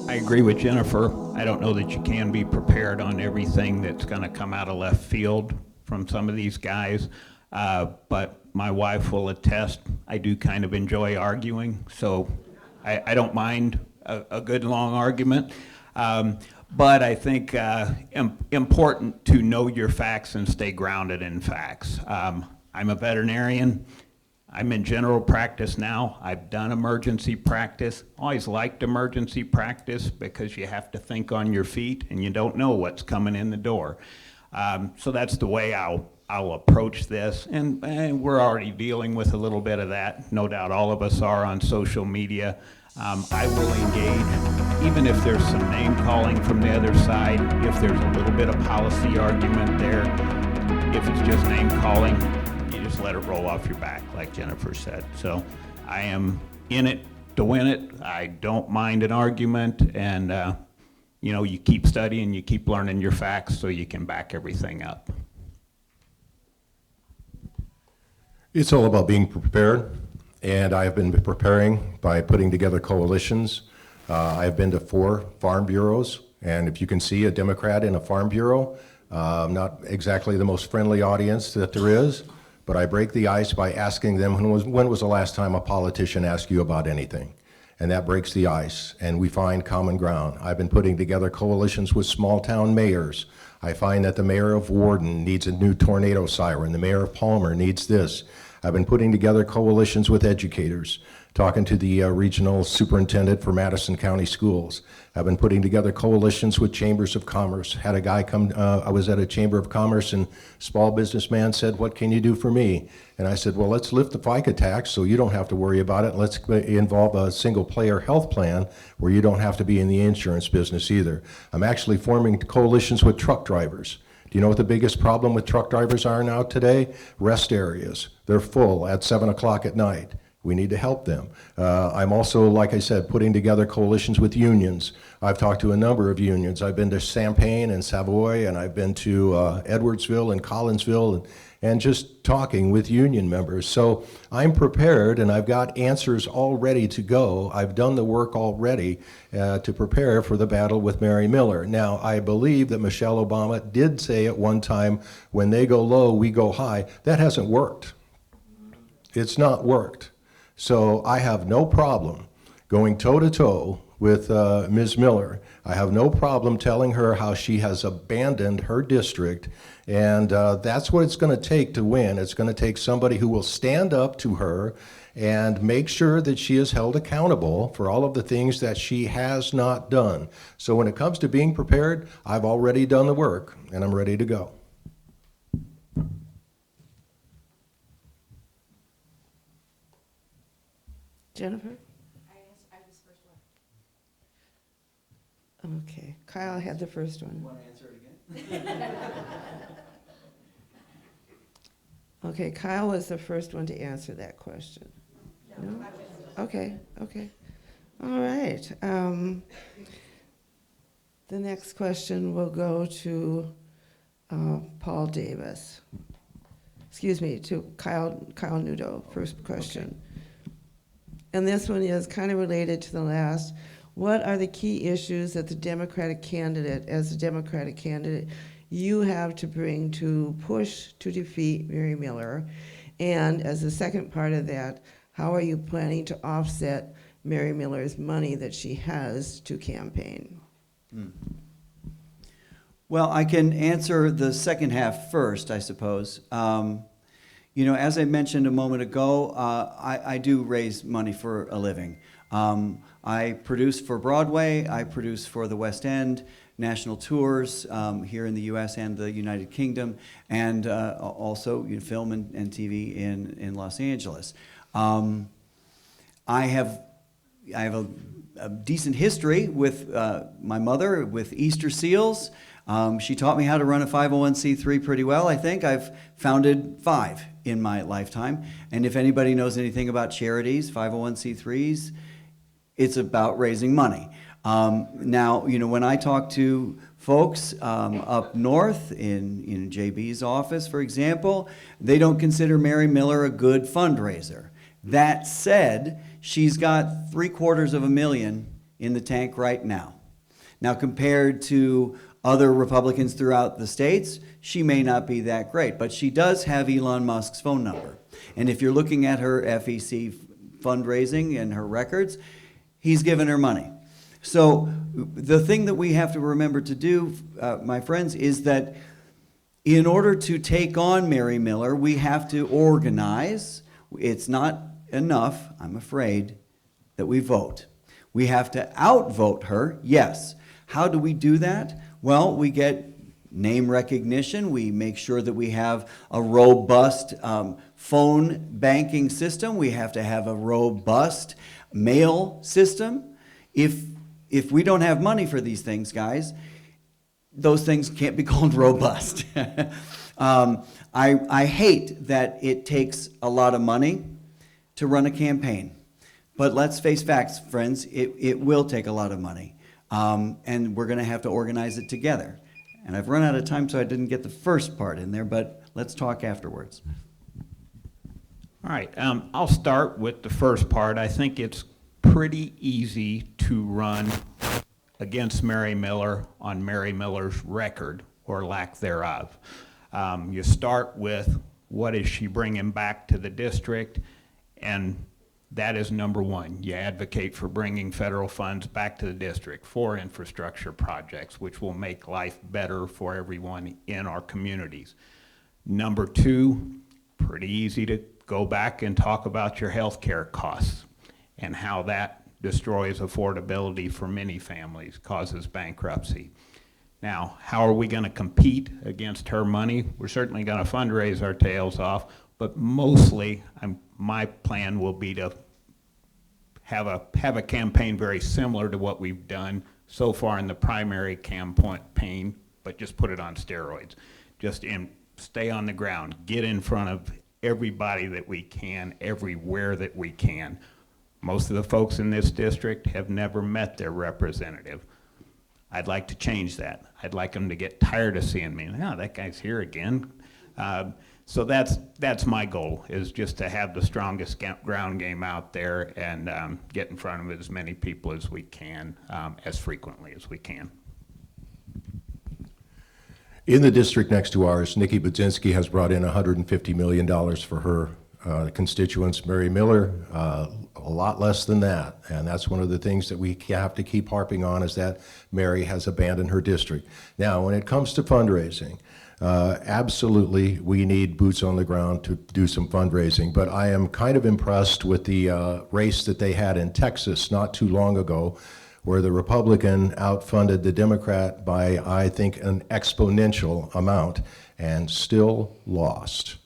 I agree with Jennifer. I don't know that you can be prepared on everything that's going to come out of left field from some of these guys. But my wife will attest, I do kind of enjoy arguing, so I don't mind a good long argument. But I think important to know your facts and stay grounded in facts. I'm a veterinarian. I'm in general practice now. I've done emergency practice. Always liked emergency practice because you have to think on your feet and you don't know what's coming in the door. So that's the way I'll approach this. And we're already dealing with a little bit of that. No doubt all of us are on social media. I will engage, even if there's some name calling from the other side, if there's a little bit of policy argument there, if it's just name calling, you just let it roll off your back, like Jennifer said. So I am in it to win it. I don't mind an argument, and you know, you keep studying, you keep learning your facts so you can back everything up. It's all about being prepared, and I have been preparing by putting together coalitions. I've been to 4 farm bureaus, and if you can see a Democrat in a farm bureau, not exactly the most friendly audience that there is, but I break the ice by asking them, when was the last time a politician asked you about anything? And that breaks the ice, and we find common ground. I've been putting together coalitions with small-town mayors. I find that the mayor of Warden needs a new tornado siren. The mayor of Palmer needs this. I've been putting together coalitions with educators, talking to the regional superintendent for Madison County Schools. I've been putting together coalitions with chambers of commerce. Had a guy come, I was at a chamber of commerce, and small businessman said, "What can you do for me?" And I said, well, let's lift the FICA tax so you don't have to worry about it. Let's involve a single player health plan where you don't have to be in the insurance business either. I'm actually forming coalitions with truck drivers. Do you know what the biggest problem with truck drivers are now today? Rest areas. They're full at 7 o'clock at night. We need to help them. I'm also, like I said, putting together coalitions with unions. I've talked to a number of unions. I've been to Champaign and Savoy, and I've been to Edwardsville and Collinsville, and just talking with union members. So I'm prepared, and I've got answers all ready to go. I've done the work already to prepare for the battle with Mary Miller. Now, I believe that Michelle Obama did say at one time, when they go low, we go high. That hasn't worked. It's not worked. So I have no problem going toe-to-toe with Ms. Miller. I have no problem telling her how she has abandoned her district, and that's what it's going to take to win. It's going to take somebody who will stand up to her and make sure that she is held accountable for all of the things that she has not done. So when it comes to being prepared, I've already done the work, and I'm ready to go. Jennifer? Okay, Kyle had the first one. Want to answer it again? Okay, Kyle was the first one to answer that question. No? Okay, okay. All right. The next question will go to Paul Davis. Excuse me, to Kyle Nudo, first question. And this one is kind of related to the last. What are the key issues that the Democratic candidate, as a Democratic candidate, you have to bring to push to defeat Mary Miller? And as the second part of that, how are you planning to offset Mary Miller's money that she has to campaign? Well, I can answer the second half first, I suppose. You know, as I mentioned a moment ago, I do raise money for a living. I produce for Broadway, I produce for the West End, national tours here in the U.S. and the United Kingdom, and also film and TV in Los Angeles. I have a decent history with my mother, with Easter Seals. She taught me how to run a 501c3 pretty well, I think. I've founded 5 in my lifetime. And if anybody knows anything about charities, 501c3s, it's about raising money. Now, you know, when I talk to folks up north in JB's office, for example, they don't consider Mary Miller a good fundraiser. That said, she's got $750,000 in the tank right now. Now, compared to other Republicans throughout the states, she may not be that great, but she does have Elon Musk's phone number. And if you're looking at her FEC fundraising and her records, he's given her money. So the thing that we have to remember to do, my friends, is that in order to take on Mary Miller, we have to organize. It's not enough, I'm afraid, that we vote. We have to outvote her, yes. How do we do that? Well, we get name recognition. We make sure that we have a robust phone banking system. We have to have a robust mail system. If we don't have money for these things, guys, those things can't be called robust. I hate that it takes a lot of money to run a campaign. But let's face facts, friends, it will take a lot of money. And we're going to have to organize it together. And I've run out of time, so I didn't get the first part in there, but let's talk afterwards. All right, I'll start with the first part. I think it's pretty easy to run against Mary Miller on Mary Miller's record or lack thereof. You start with what is she bringing back to the district, and that is number one. You advocate for bringing federal funds back to the district for infrastructure projects, which will make life better for everyone in our communities. Number two, pretty easy to go back and talk about your health care costs and how that destroys affordability for many families, causes bankruptcy. Now, how are we going to compete against her money? We're certainly going to fundraise our tails off, but mostly my plan will be to have a campaign very similar to what we've done so far in the primary campaign, but just put it on steroids. Just stay on the ground, get in front of everybody that we can, everywhere that we can. Most of the folks in this district have never met their representative. I'd like to change that. I'd like them to get tired of seeing me. Oh, that guy's here again. So that's my goal, is just to have the strongest ground game out there and get in front of as many people as we can, as frequently as we can. In the district next to ours, Nikki Budzinski has brought in $150 million for her constituents. Mary Miller, a lot less than that. And that's one of the things that we have to keep harping on, is that Mary has abandoned her district. Now, when it comes to fundraising, Absolutely, we need boots on the ground to do some fundraising, but I am kind of impressed with the race that they had in Texas not too long ago, where the Republican outfunded the Democrat by, I think, an exponential amount and still lost.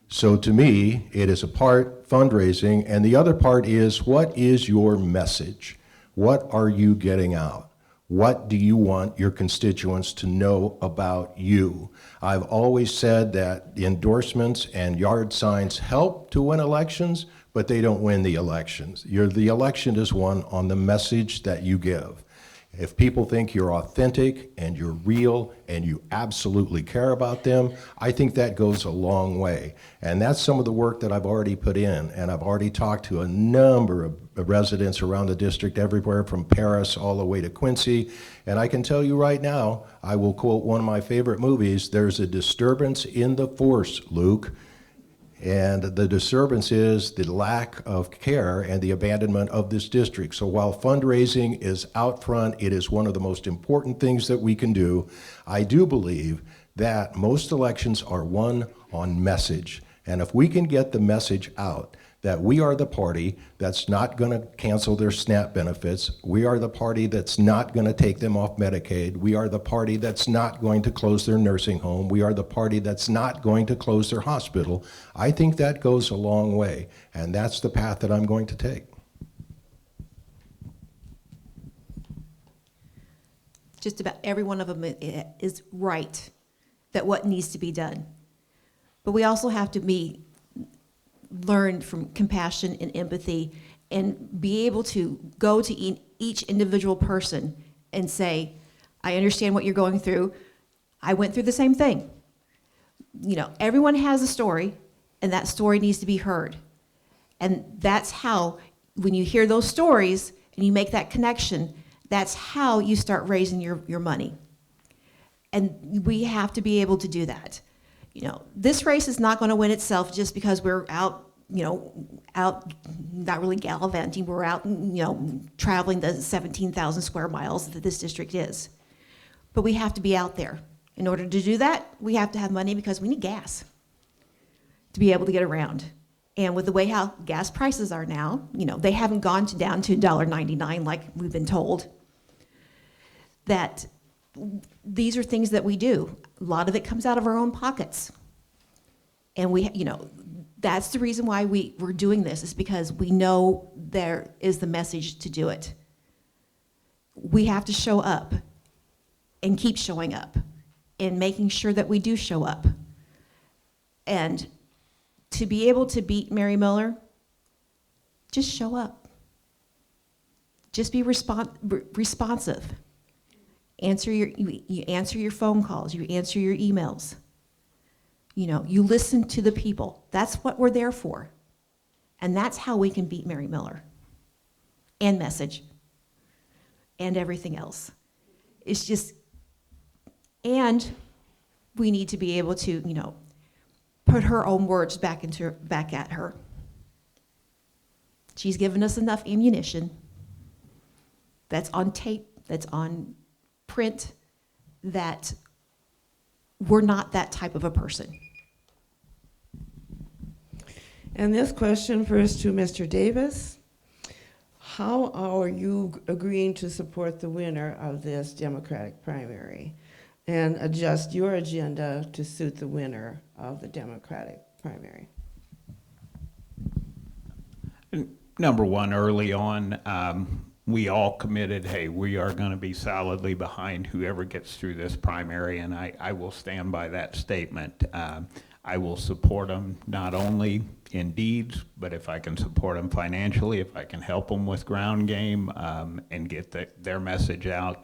So to me, it is a part fundraising, and the other part is, what is your message? What are you getting out? What do you want your constituents to know about you? I've always said that endorsements and yard signs help to win elections, but they don't win the elections. The election is won on the message that you give. If people think you're authentic and you're real and you absolutely care about them, I think that goes a long way. And that's some of the work that I've already put in. And I've already talked to a number of residents around the district, everywhere from Paris all the way to Quincy. And I can tell you right now, I will quote one of my favorite movies, there's a disturbance in the force, Luke. And the disturbance is the lack of care and the abandonment of this district. So while fundraising is out front, it is one of the most important things that we can do. I do believe that most elections are won on message. And if we can get the message out that we are the party that's not going to cancel their SNAP benefits, we are the party that's not going to take them off Medicaid, we are the party that's not going to close their nursing home, we are the party that's not going to close their hospital, I think that goes a long way, and that's the path that I'm going to take. Just about every one of them is right, that what needs to be done. But we also have to learn from compassion and empathy and be able to go to each individual person and say, I understand what you're going through. I went through the same thing. You know, everyone has a story, and that story needs to be heard. And that's how, when you hear those stories and you make that connection, that's how you start raising your money. And we have to be able to do that. You know, this race is not going to win itself just because we're out not really gallivanting. We're out, traveling the 17,000 square miles that this district is. But we have to be out there. In order to do that, we have to have money because we need gas to be able to get around. And with the way how gas prices are now, they haven't gone down to $1.99 like we've been told. That these are things that we do. A lot of it comes out of our own pockets. And that's the reason why we're doing this, is because we know there is the message to do it. We have to show up and keep showing up and making sure that we do show up. And to be able to beat Mary Miller, just show up. Just be responsive. You answer your phone calls, you answer your emails. You listen to the people. That's what we're there for. And that's how we can beat Mary Miller. And message. And everything else. It's just, and we need to be able to, put her own words back at her. She's given us enough ammunition that's on tape, that's on print, that we're not that type of a person. And this question first to Mr. Davis. How are you agreeing to support the winner of this Democratic primary and adjust your agenda to suit the winner of the Democratic primary? Number one, early on, we all committed, hey, we are going to be solidly behind whoever gets through this primary, and I will stand by that statement. I will support them not only in deeds, but if I can support them financially, if I can help them with ground game and get their message out,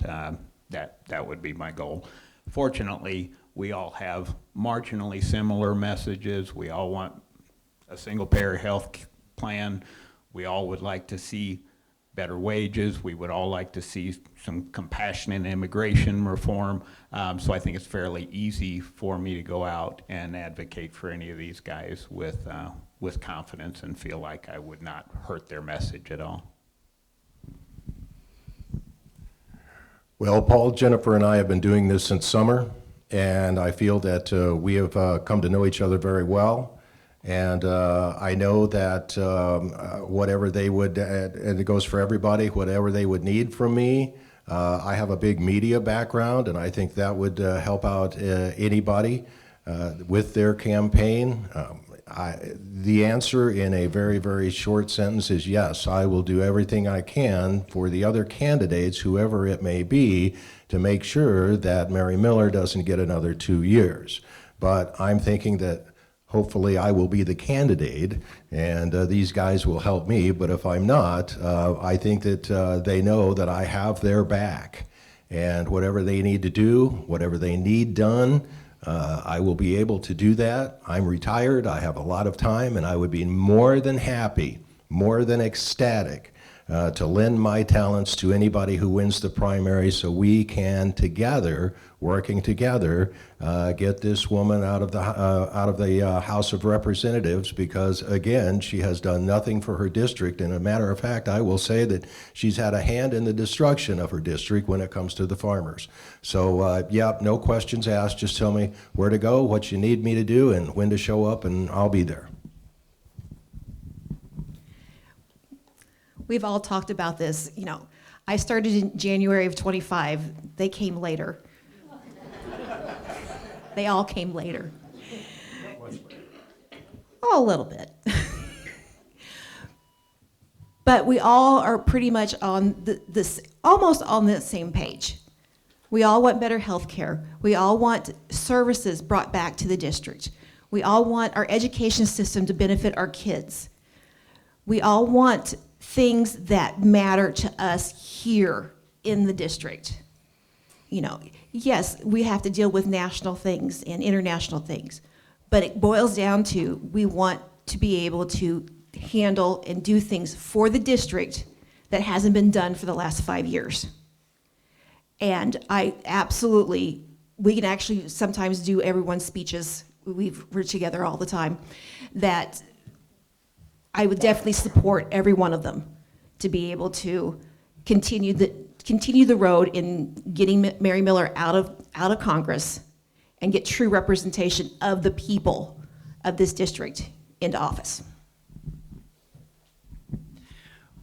that would be my goal. Fortunately, we all have marginally similar messages. We all want a single-payer health plan. We all would like to see better wages. We would all like to see some compassionate immigration reform. So I think it's fairly easy for me to go out and advocate for any of these guys with confidence and feel like I would not hurt their message at all. Well, Paul, Jennifer, and I have been doing this since summer, and I feel that we have come to know each other very well. And I know that whatever they would, and it goes for everybody, whatever they would need from me, I have a big media background, and I think that would help out anybody with their campaign. The answer in a very, very short sentence is yes, I will do everything I can for the other candidates, whoever it may be, to make sure that Mary Miller doesn't get another 2 years. But I'm thinking that hopefully I will be the candidate, and these guys will help me. But if I'm not, I think that they know that I have their back. And whatever they need to do, whatever they need done, I will be able to do that. I'm retired, I have a lot of time, and I would be more than happy, more than ecstatic to lend my talents to anybody who wins the primary, so we can together, working together, get this woman out of the House of Representatives, because again, she has done nothing for her district. And a matter of fact, I will say that she's had a hand in the destruction of her district when it comes to the farmers. So yeah, no questions asked. Just tell me where to go, what you need me to do, and when to show up, and I'll be there. We've all talked about this. You know, I started in January of 25. They came later. They all came later. Oh, a little bit. But we all are pretty much on almost on the same page. We all want better health care. We all want services brought back to the district. We all want our education system to benefit our kids. We all want things that matter to us here in the district. You know, yes, we have to deal with national things and international things, but it boils down to we want to be able to handle and do things for the district that hasn't been done for the last 5 years. And I absolutely, we can actually sometimes do everyone's speeches. We're together all the time. That I would definitely support every one of them to be able to continue the road in getting Mary Miller out of Congress and get true representation of the people of this district into office.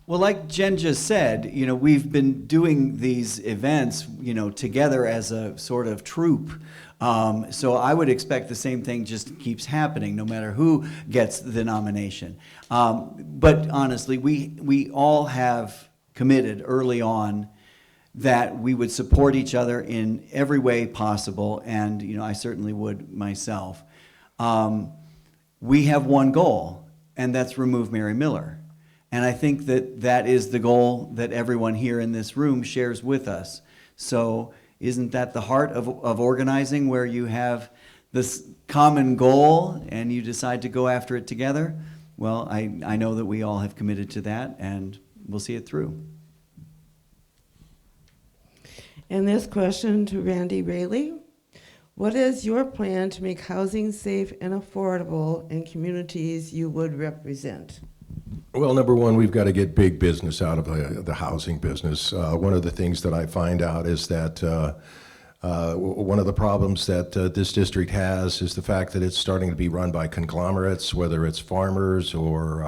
Well, like Jen just said, you know, we've been doing these events, you know, together as a sort of troupe. So I would expect the same thing just keeps happening, no matter who gets the nomination. But honestly, we all have committed early on that we would support each other in every way possible, and you know, I certainly would myself. We have one goal, and that's remove Mary Miller. And I think that that is the goal that everyone here in this room shares with us. So isn't that the heart of organizing, where you have this common goal and you decide to go after it together? Well, I know that we all have committed to that, and we'll see it through. And this question to Randy Raley. What is your plan to make housing safe and affordable in communities you would represent? Well, number one, we've got to get big business out of the housing business. One of the things that I find out is that one of the problems that this district has is the fact that it's starting to be run by conglomerates, whether it's farmers or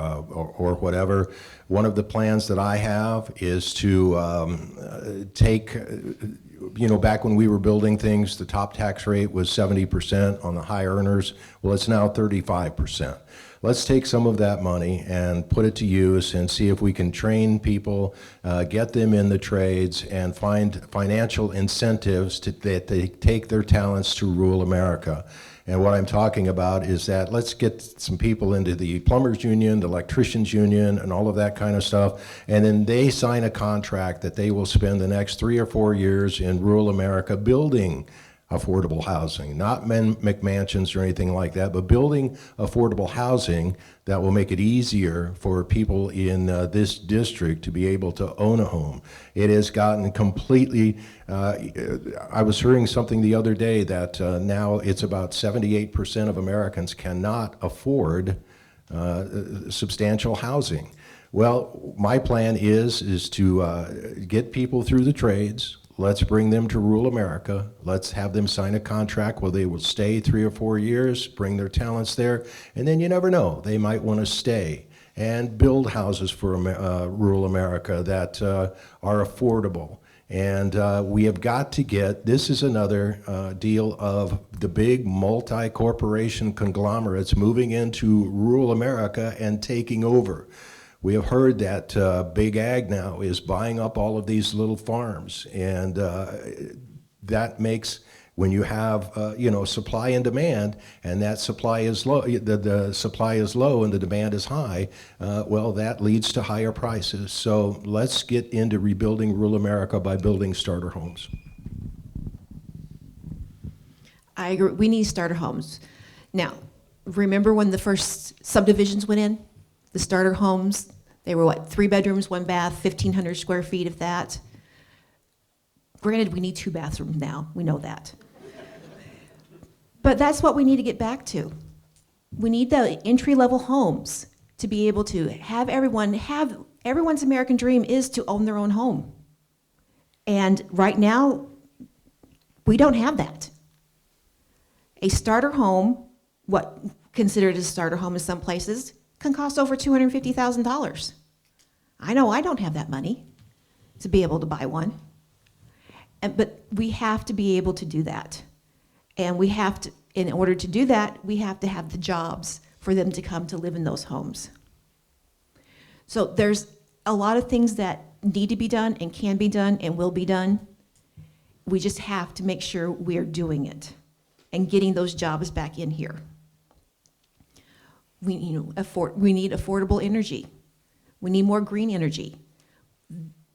whatever. One of the plans that I have is to take, you know, back when we were building things, the top tax rate was 70% on the high earners. Well, it's now 35%. Let's take some of that money and put it to use and see if we can train people, get them in the trades, and find financial incentives that they take their talents to rural America. And what I'm talking about is that let's get some people into the plumbers union, the electricians union, and all of that kind of stuff, and then they sign a contract that they will spend the next 3 or 4 years in rural America building affordable housing, not McMansions or anything like that, but building affordable housing that will make it easier for people in this district to be able to own a home. It has gotten completely, I was hearing something the other day that now it's about 78% of Americans cannot afford substantial housing. Well, my plan is to get people through the trades, Let's bring them to rural America. Let's have them sign a contract where they will stay 3 or 4 years, bring their talents there, and then you never know, they might want to stay and build houses for rural America that are affordable. And we have got to get, this is another deal of the big multi-corporation conglomerates moving into rural America and taking over. We have heard that Big Ag now is buying up all of these little farms, and that makes, when you have supply and demand, and that supply is low, the supply is low and the demand is high, well, that leads to higher prices. So let's get into rebuilding rural America by building starter homes. I agree. We need starter homes. Now, remember when the first subdivisions went in? The starter homes, they were what, 3 bedrooms, 1 bath, 1,500 square feet of that. Granted, we need 2 bathrooms now, we know that. But that's what we need to get back to. We need the entry-level homes to be able to have everyone's American dream is to own their own home. And right now, we don't have that. A starter home, what considered a starter home in some places, can cost over $250,000. I know I don't have that money to be able to buy one. But we have to be able to do that. And we have to, in order to do that, we have to have the jobs for them to come to live in those homes. So there's a lot of things that need to be done and can be done and will be done. We just have to make sure we're doing it and getting those jobs back in here. We need affordable energy. We need more green energy.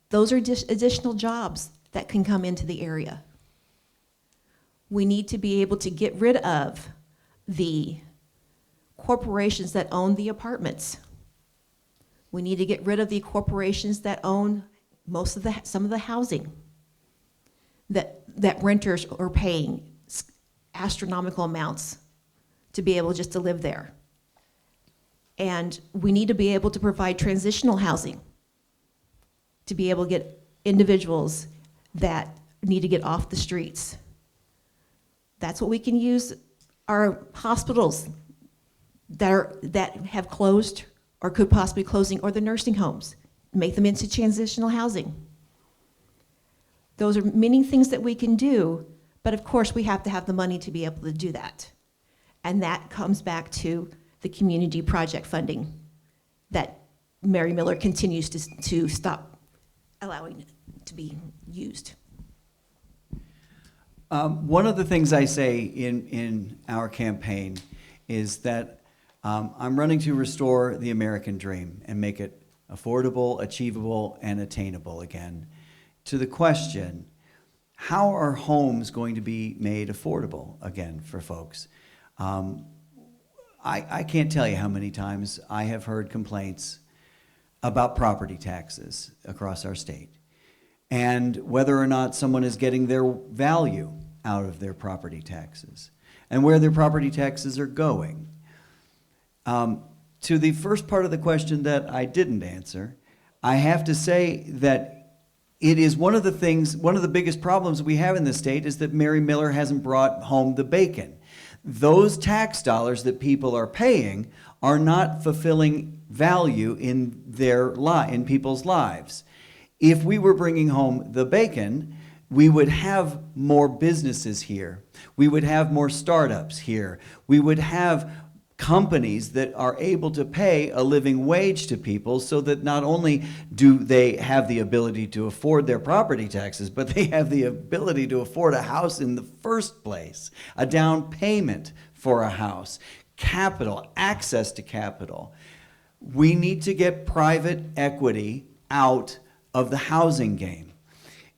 Those are additional jobs that can come into the area. We need to be able to get rid of the corporations that own the apartments. We need to get rid of the corporations that own some of the housing that renters are paying astronomical amounts to be able just to live there. And we need to be able to provide transitional housing to be able to get individuals that need to get off the streets. That's what we can use our hospitals that have closed or could possibly be closing, or the nursing homes, make them into transitional housing. Those are many things that we can do, but of course we have to have the money to be able to do that. And that comes back to the community project funding that Mary Miller continues to stop allowing to be used. One of the things I say in our campaign is that I'm running to restore the American dream and make it affordable, achievable, and attainable again. To the question, how are homes going to be made affordable again for folks? I can't tell you how many times I have heard complaints about property taxes across our state and whether or not someone is getting their value out of their property taxes and where their property taxes are going. To the first part of the question that I didn't answer, I have to say that it is one of the biggest problems we have in this state is that Mary Miller hasn't brought home the bacon. Those tax dollars that people are paying are not fulfilling value in in people's lives. If we were bringing home the bacon, we would have more businesses here. We would have more startups here. We would have companies that are able to pay a living wage to people so that not only do they have the ability to afford their property taxes, but they have the ability to afford a house in the first place, a down payment for a house, capital, access to capital. We need to get private equity out of the housing game.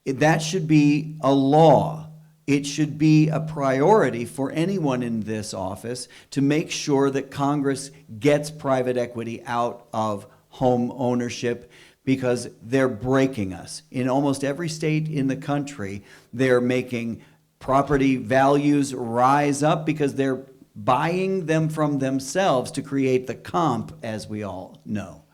That should be a law. It should be a priority for anyone in this office to make sure that Congress gets private equity out of home ownership because they're breaking us. In almost every state in the country, they're making property values rise up because they're buying them from themselves to create the comp, as we all know.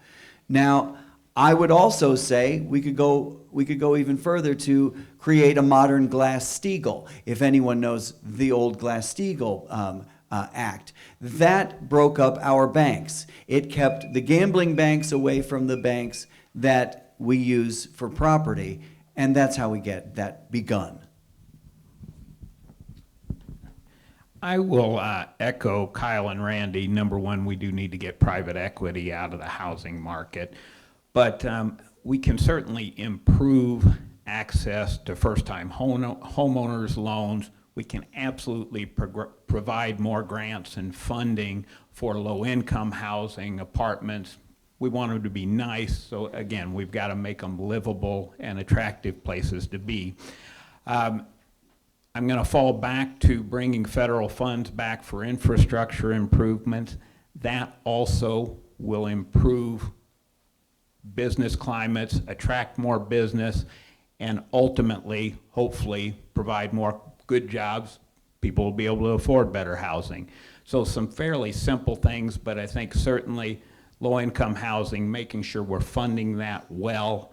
Now, I would also say we could go we could go even further to create a modern Glass-Steagall, if anyone knows the old Glass-Steagall Act. That broke up our banks. It kept the gambling banks away from the banks that we use for property, and that's how we get that begun. I will echo Kyle and Randy. Number one, we do need to get private equity out of the housing market, but we can certainly improve access to first-time homeowners loans. We can absolutely provide more grants and funding for low-income housing, apartments. We want them to be nice, so again, we've got to make them livable and attractive places to be. I'm going to fall back to bringing federal funds back for infrastructure improvements. That also will improve business climates, attract more business, and ultimately, hopefully, provide more good jobs. People will be able to afford better housing. So some fairly simple things, but I think certainly low-income housing, making sure we're funding that well,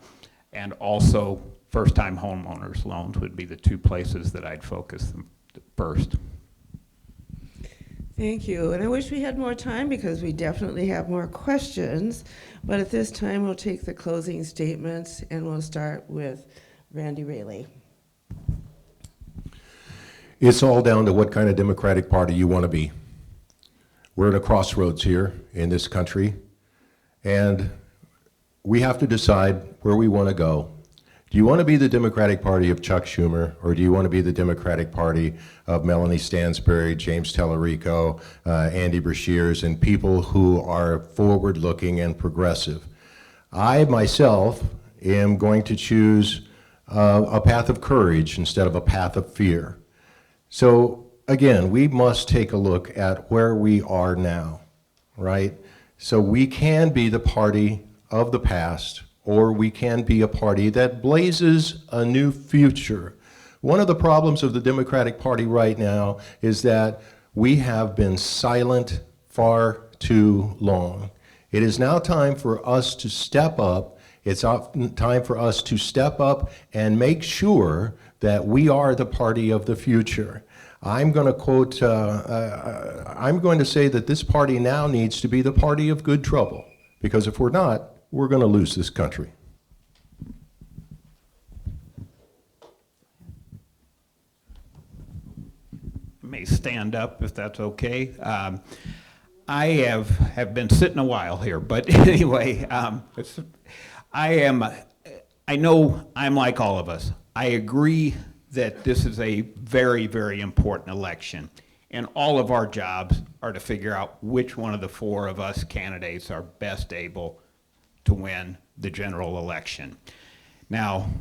and also first-time homeowners loans would be the two places that I'd focus first. Thank you. And I wish we had more time because we definitely have more questions. But at this time, we'll take the closing statements and we'll start with Randy Raley. It's all down to what kind of Democratic Party you want to be. We're at a crossroads here in this country, and we have to decide where we want to go. Do you want to be the Democratic Party of Chuck Schumer, or do you want to be the Democratic Party of Melanie Stansbury, James Tallarico, Andy Beshears, and people who are forward-looking and progressive? I, myself, am going to choose a path of courage instead of a path of fear. So, again, we must take a look at where we are now, right? So we can be the party of the past, or we can be a party that blazes a new future. One of the problems of the Democratic Party right now is that we have been silent far too long. It is now time for us to step up. It's time for us to step up and make sure that we are the party of the future. I'm going to quote, I'm going to say that this party now needs to be the party of good trouble, because if we're not, we're going to lose this country. May stand up if that's okay. I have been sitting a while here, but anyway, I know I'm like all of us. I agree that this is a very, very important election, and all of our jobs are to figure out which one of the four of us candidates are best able to win the general election. Now,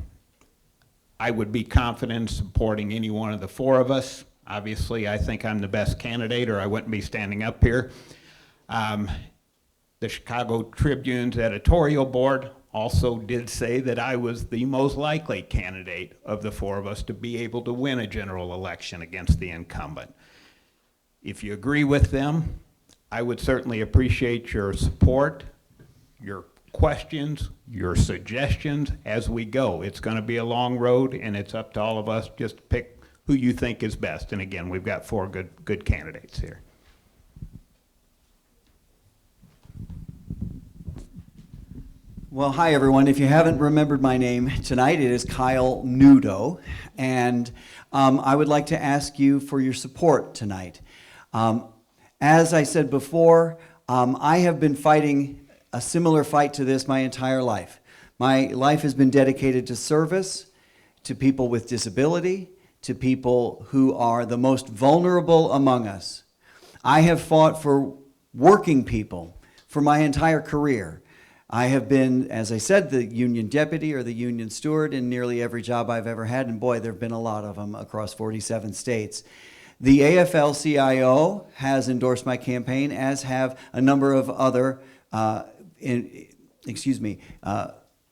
I would be confident in supporting any one of the four of us. Obviously, I think I'm the best candidate, or I wouldn't be standing up here. The Chicago Tribune's editorial board also did say that I was the most likely candidate of the four of us to be able to win a general election against the incumbent. If you agree with them, I would certainly appreciate your support, your questions, your suggestions as we go. It's going to be a long road, and it's up to all of us just to pick who you think is best. And again, we've got four good candidates here. Well, hi everyone. If you haven't remembered my name tonight, it is Kyle Nudo, and I would like to ask you for your support tonight. As I said before, I have been fighting a similar fight to this my entire life. My life has been dedicated to service, to people with disability, to people who are the most vulnerable among us. I have fought for working people for my entire career. I have been, as I said, the union deputy or the union steward in nearly every job I've ever had, and boy, there have been a lot of them across 47 states. The AFL-CIO has endorsed my campaign, as have a number of other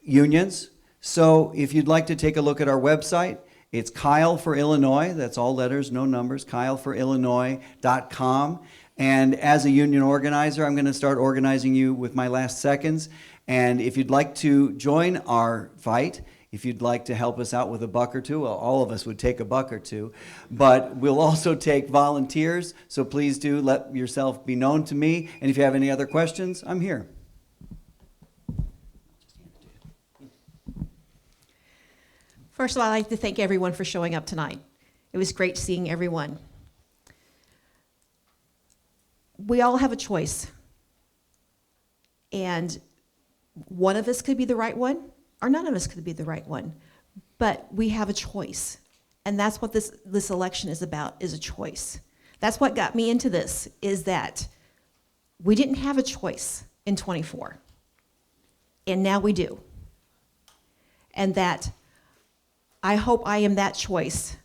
unions. So if you'd like to take a look at our website, it's Kyle for Illinois, that's all letters, no numbers, kyleforillinois.com. And as a union organizer, I'm going to start organizing you with my last seconds. And if you'd like to join our fight, If you'd like to help us out with a buck or two, well, all of us would take a buck or two. But we'll also take volunteers, so please do let yourself be known to me. And if you have any other questions, I'm here. First of all, I'd like to thank everyone for showing up tonight. It was great seeing everyone. We all have a choice. And one of us could be the right one, or none of us could be the right one. But we have a choice. And that's what this election is about, is a choice. That's what got me into this, is that we didn't have a choice in '24. And now we do. And that I hope I am that choice.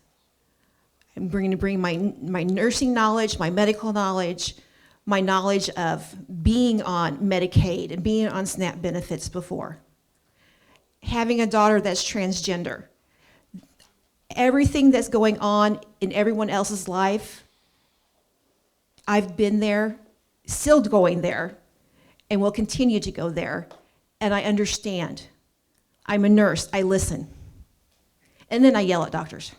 I'm going to bring my nursing knowledge, my medical knowledge, my knowledge of being on Medicaid and being on SNAP benefits before. Having a daughter that's transgender. Everything that's going on in everyone else's life, I've been there, still going there, and will continue to go there. And I understand. I'm a nurse, I listen. And then I yell at doctors.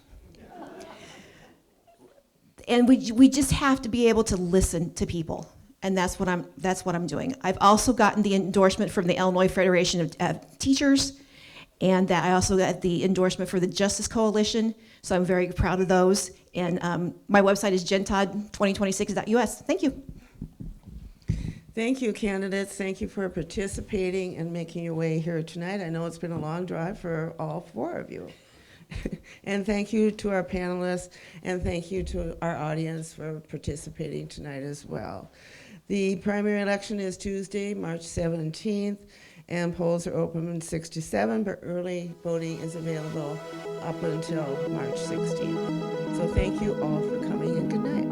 And we just have to be able to listen to people, and that's what I'm doing. I've also gotten the endorsement from the Illinois Federation of Teachers, and that I also got the endorsement for the Justice Coalition. So I'm very proud of those. And my website is gentod2026.us. Thank you. Thank you, candidates. Thank you for participating and making your way here tonight. I know it's been a long drive for all 4 of you. And thank you to our panelists, and thank you to our audience for participating tonight as well. The primary election is Tuesday, March 17th, and polls are open from 6 to 7, but early voting is available up until March 16th. So thank you all for coming, and good night.